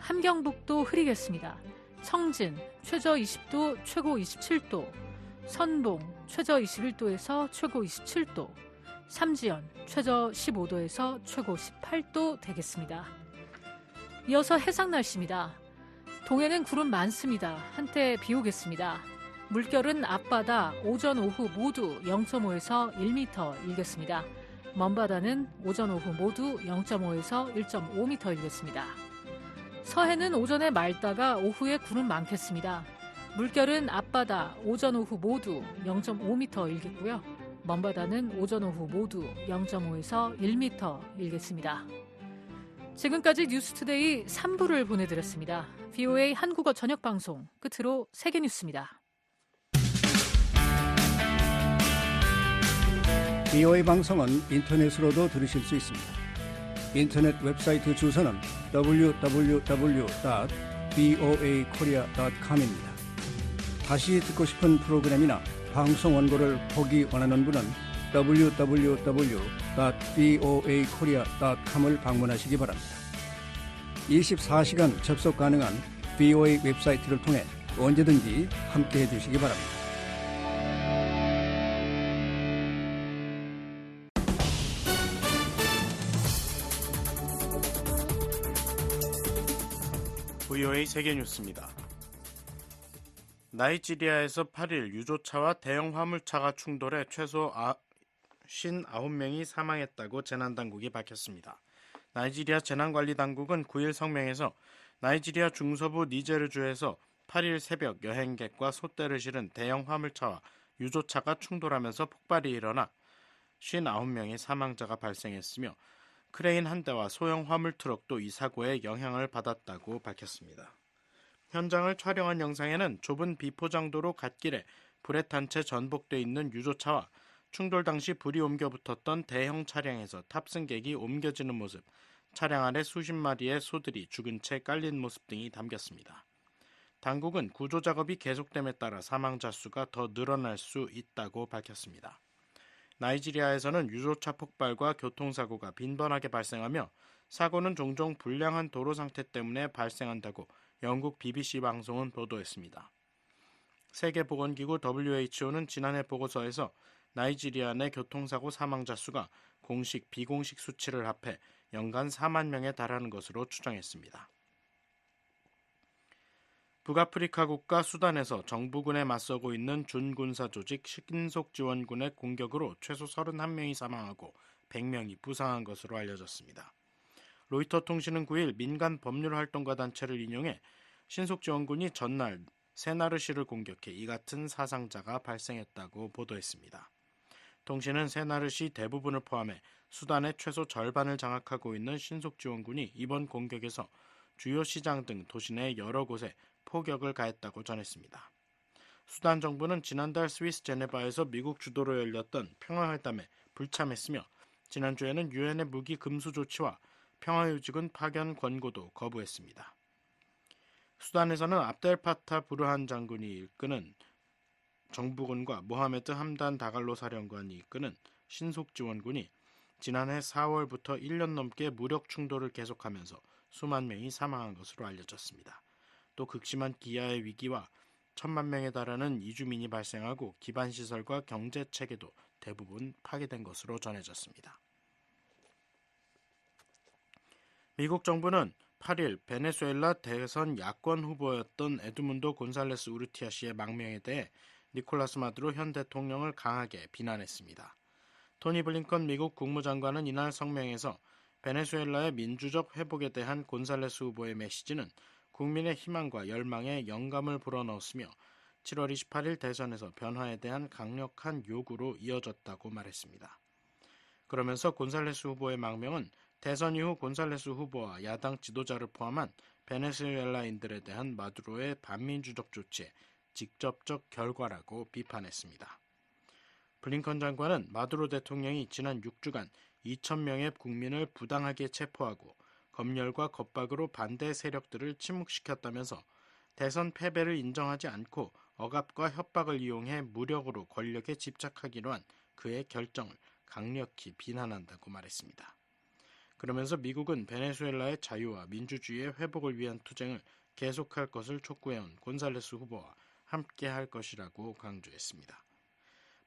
함경북도 흐리겠습니다. 청진 최저 20도, 최고 27도, 선봉 최저 21도에서 최고 27도, 삼지연 최저 15도에서 최고 18도 되겠습니다. 이어서 해상 날씨입니다. 동해는 구름 많습니다. 한때 비 오겠습니다. 물결은 앞바다 오전 오후 모두 0.5에서 1m 일겠습니다. 먼바다는 오전 오후 모두 0.5에서 1.5m 일겠습니다. 서해는 오전에 맑다가 오후에 구름 많겠습니다. 물결은 앞바다 오전 오후 모두 0.5m 일겠고요. 먼바다는 오전 오후 모두 0.5에서 1m 일겠습니다. 지금까지 뉴스투데이 3부를 보내드렸습니다. VOA 한국어 저녁방송 끝으로 세계뉴스입니다. VOA 방송은 인터넷으로도 들으실 수 있습니다. 인터넷 웹사이트 주소는 www.voakorea.com입니다. 다시 듣고 싶은 프로그램이나 방송 원고를 보기 원하는 분은 www.voakorea.com을 방문하시기 바랍니다. 24시간 접속 가능한 VOA 웹사이트를 통해 언제든지 함께해 주시기 바랍니다. VOA 세계뉴스입니다. 나이지리아에서 8일 유조차와 대형 화물차가 충돌해 최소 59명이 사망했다고 재난당국이 밝혔습니다. 나이지리아 재난관리당국은 9일 성명에서 나이지리아 중서부 니제르주에서 8일 새벽 여행객과 솥대를 실은 대형 화물차와 유조차가 충돌하면서 폭발이 일어나 59명의 사망자가 발생했으며 크레인 한 대와 소형 화물 트럭도 이 사고에 영향을 받았다고 밝혔습니다. 현장을 촬영한 영상에는 좁은 비포장도로 갓길에 불에 탄 채 전복돼 있는 유조차와 충돌 당시 불이 옮겨 붙었던 대형 차량에서 탑승객이 옮겨지는 모습, 차량 아래 수십 마리의 소들이 죽은 채 깔린 모습 등이 담겼습니다. 당국은 구조 작업이 계속됨에 따라 사망자 수가 더 늘어날 수 있다고 밝혔습니다. 나이지리아에서는 유조차 폭발과 교통사고가 빈번하게 발생하며 사고는 종종 불량한 도로 상태 때문에 발생한다고 영국 BBC 방송은 보도했습니다. 세계보건기구 WHO는 지난해 보고서에서 나이지리아 내 교통사고 사망자 수가 공식, 비공식 수치를 합해 연간 4만 명에 달하는 것으로 추정했습니다. 북아프리카 국가 수단에서 정부군에 맞서고 있는 준군사 조직 신속지원군의 공격으로 최소 31명이 사망하고 100명이 부상한 것으로 알려졌습니다. 로이터 통신은 9일 민간 법률활동가 단체를 인용해 신속지원군이 전날 세나르시를 공격해 이 같은 사상자가 발생했다고 보도했습니다. 통신은 세나르시 대부분을 포함해 수단의 최소 절반을 장악하고 있는 신속지원군이 이번 공격에서 주요 시장 등 도시 내 여러 곳에 포격을 가했다고 전했습니다. 수단 정부는 지난달 스위스 제네바에서 미국 주도로 열렸던 평화회담에 불참했으며 지난주에는 유엔의 무기 금수 조치와 평화유지군 파견 권고도 거부했습니다. 수단에서는 압델 파타 부르한 장군이 이끄는 정부군과 모하메드 함단 다갈로 사령관이 이끄는 신속지원군이 지난해 4월부터 1년 넘게 무력 충돌을 계속하면서 수만 명이 사망한 것으로 알려졌습니다. 또 극심한 기아의 위기와 1,000만 명에 달하는 이주민이 발생하고 기반시설과 경제체계도 대부분 파괴된 것으로 전해졌습니다. 미국 정부는 8일 베네수엘라 대선 야권 후보였던 에드문도 곤살레스 우르티아 씨의 망명에 대해 니콜라스 마두로 현 대통령을 강하게 비난했습니다. 토니 블링컨 미국 국무장관은 이날 성명에서 베네수엘라의 민주적 회복에 대한 곤살레스 후보의 메시지는 국민의 희망과 열망에 영감을 불어넣었으며 7월 28일 대선에서 변화에 대한 강력한 요구로 이어졌다고 말했습니다. 그러면서 곤살레스 후보의 망명은 대선 이후 곤살레스 후보와 야당 지도자를 포함한 베네수엘라인들에 대한 마두로의 반민주적 조치의 직접적 결과라고 비판했습니다. 블링컨 장관은 마두로 대통령이 지난 6주간 2,000명의 국민을 부당하게 체포하고 검열과 겁박으로 반대 세력들을 침묵시켰다면서 대선 패배를 인정하지 않고 억압과 협박을 이용해 무력으로 권력에 집착하기로 한 그의 결정을 강력히 비난한다고 말했습니다. 그러면서 미국은 베네수엘라의 자유와 민주주의의 회복을 위한 투쟁을 계속할 것을 촉구해온 곤살레스 후보와 함께할 것이라고 강조했습니다.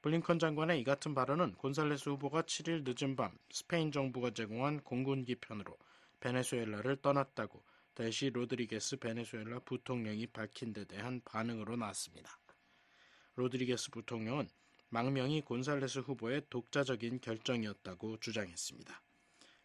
블링컨 장관의 이 같은 발언은 곤살레스 후보가 7일 늦은 밤 스페인 정부가 제공한 공군기 편으로 베네수엘라를 떠났다고 델시 로드리게스 베네수엘라 부통령이 밝힌 데 대한 반응으로 나왔습니다. 로드리게스 부통령은 망명이 곤살레스 후보의 독자적인 결정이었다고 주장했습니다.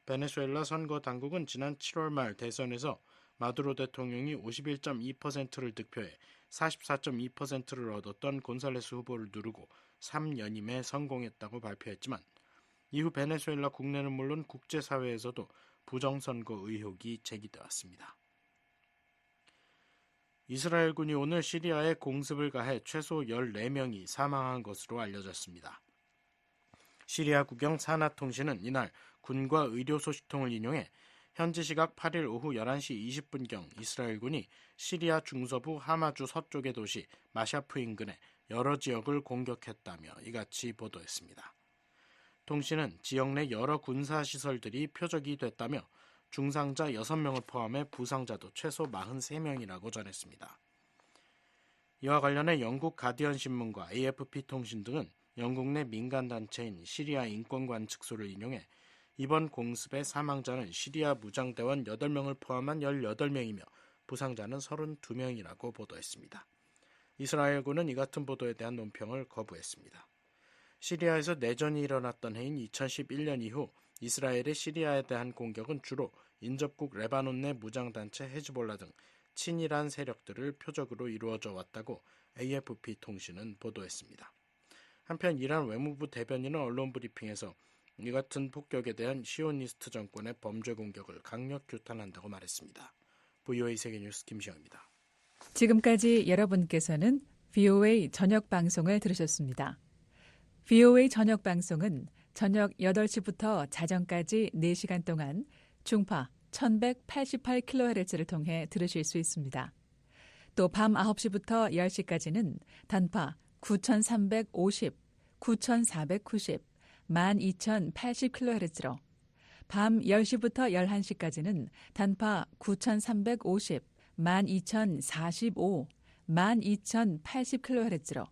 베네수엘라 선거 당국은 지난 7월 말 대선에서 마두로 대통령이 51.2%를 득표해 44.2%를 얻었던 곤살레스 후보를 누르고 3연임에 성공했다고 발표했지만 이후 베네수엘라 국내는 물론 국제사회에서도 부정선거 의혹이 제기되었습니다. 이스라엘군이 오늘 시리아에 공습을 가해 최소 14명이 사망한 것으로 알려졌습니다. 시리아 국영 사나통신은 이날 군과 의료 소식통을 인용해 현지 시각 8일 오후 11시 20분경 이스라엘군이 시리아 중서부 하마주 서쪽의 도시 마샤프 인근의 여러 지역을 공격했다며 이같이 보도했습니다. 통신은 지역 내 여러 군사시설들이 표적이 됐다며 중상자 6명을 포함해 부상자도 최소 43명이라고 전했습니다. 이와 관련해 영국 가디언 신문과 AFP 통신 등은 영국 내 민간단체인 시리아 인권관 측소를 인용해 이번 공습의 사망자는 시리아 무장대원 8명을 포함한 18명이며 부상자는 32명이라고 보도했습니다. 이스라엘군은 이 같은 보도에 대한 논평을 거부했습니다. 시리아에서 내전이 일어났던 해인 2011년 이후 이스라엘의 시리아에 대한 공격은 주로 인접국 레바논 내 무장단체 헤즈볼라 등 친이란 세력들을 표적으로 이루어져 왔다고 AFP 통신은 보도했습니다. 한편 이란 외무부 대변인은 언론 브리핑에서 이 같은 폭격에 대한 시오니스트 정권의 범죄 공격을 강력 규탄한다고 말했습니다. VOA 세계뉴스 김시영입니다. 지금까지 여러분께서는 VOA 저녁 방송을 들으셨습니다. VOA 저녁 방송은 저녁 8시부터 자정까지 4시간 동안 중파 1188kHz를 통해 들으실 수 있습니다. 또 밤 9시부터 10시까지는 단파 9350, 9490, 12080kHz로 밤 10시부터 11시까지는 단파 9350, 12045, 12080kHz로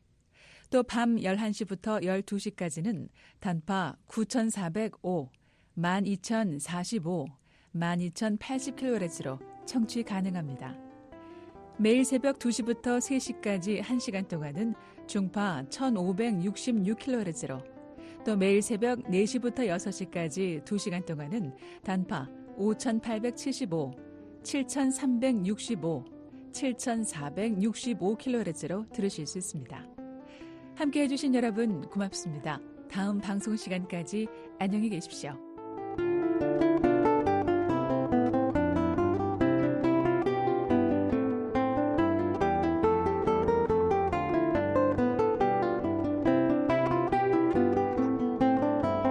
또 밤 11시부터 12시까지는 단파 9405, 12045, 12080kHz로 청취 가능합니다. 매일 새벽 2시부터 3시까지 1시간 동안은 중파 1566kHz로 또 매일 새벽 4시부터 6시까지 2시간 동안은 단파 5875, 7365, 7465kHz로 들으실 수 있습니다. 함께해 주신 여러분 고맙습니다. 다음 방송 시간까지 안녕히 계십시오.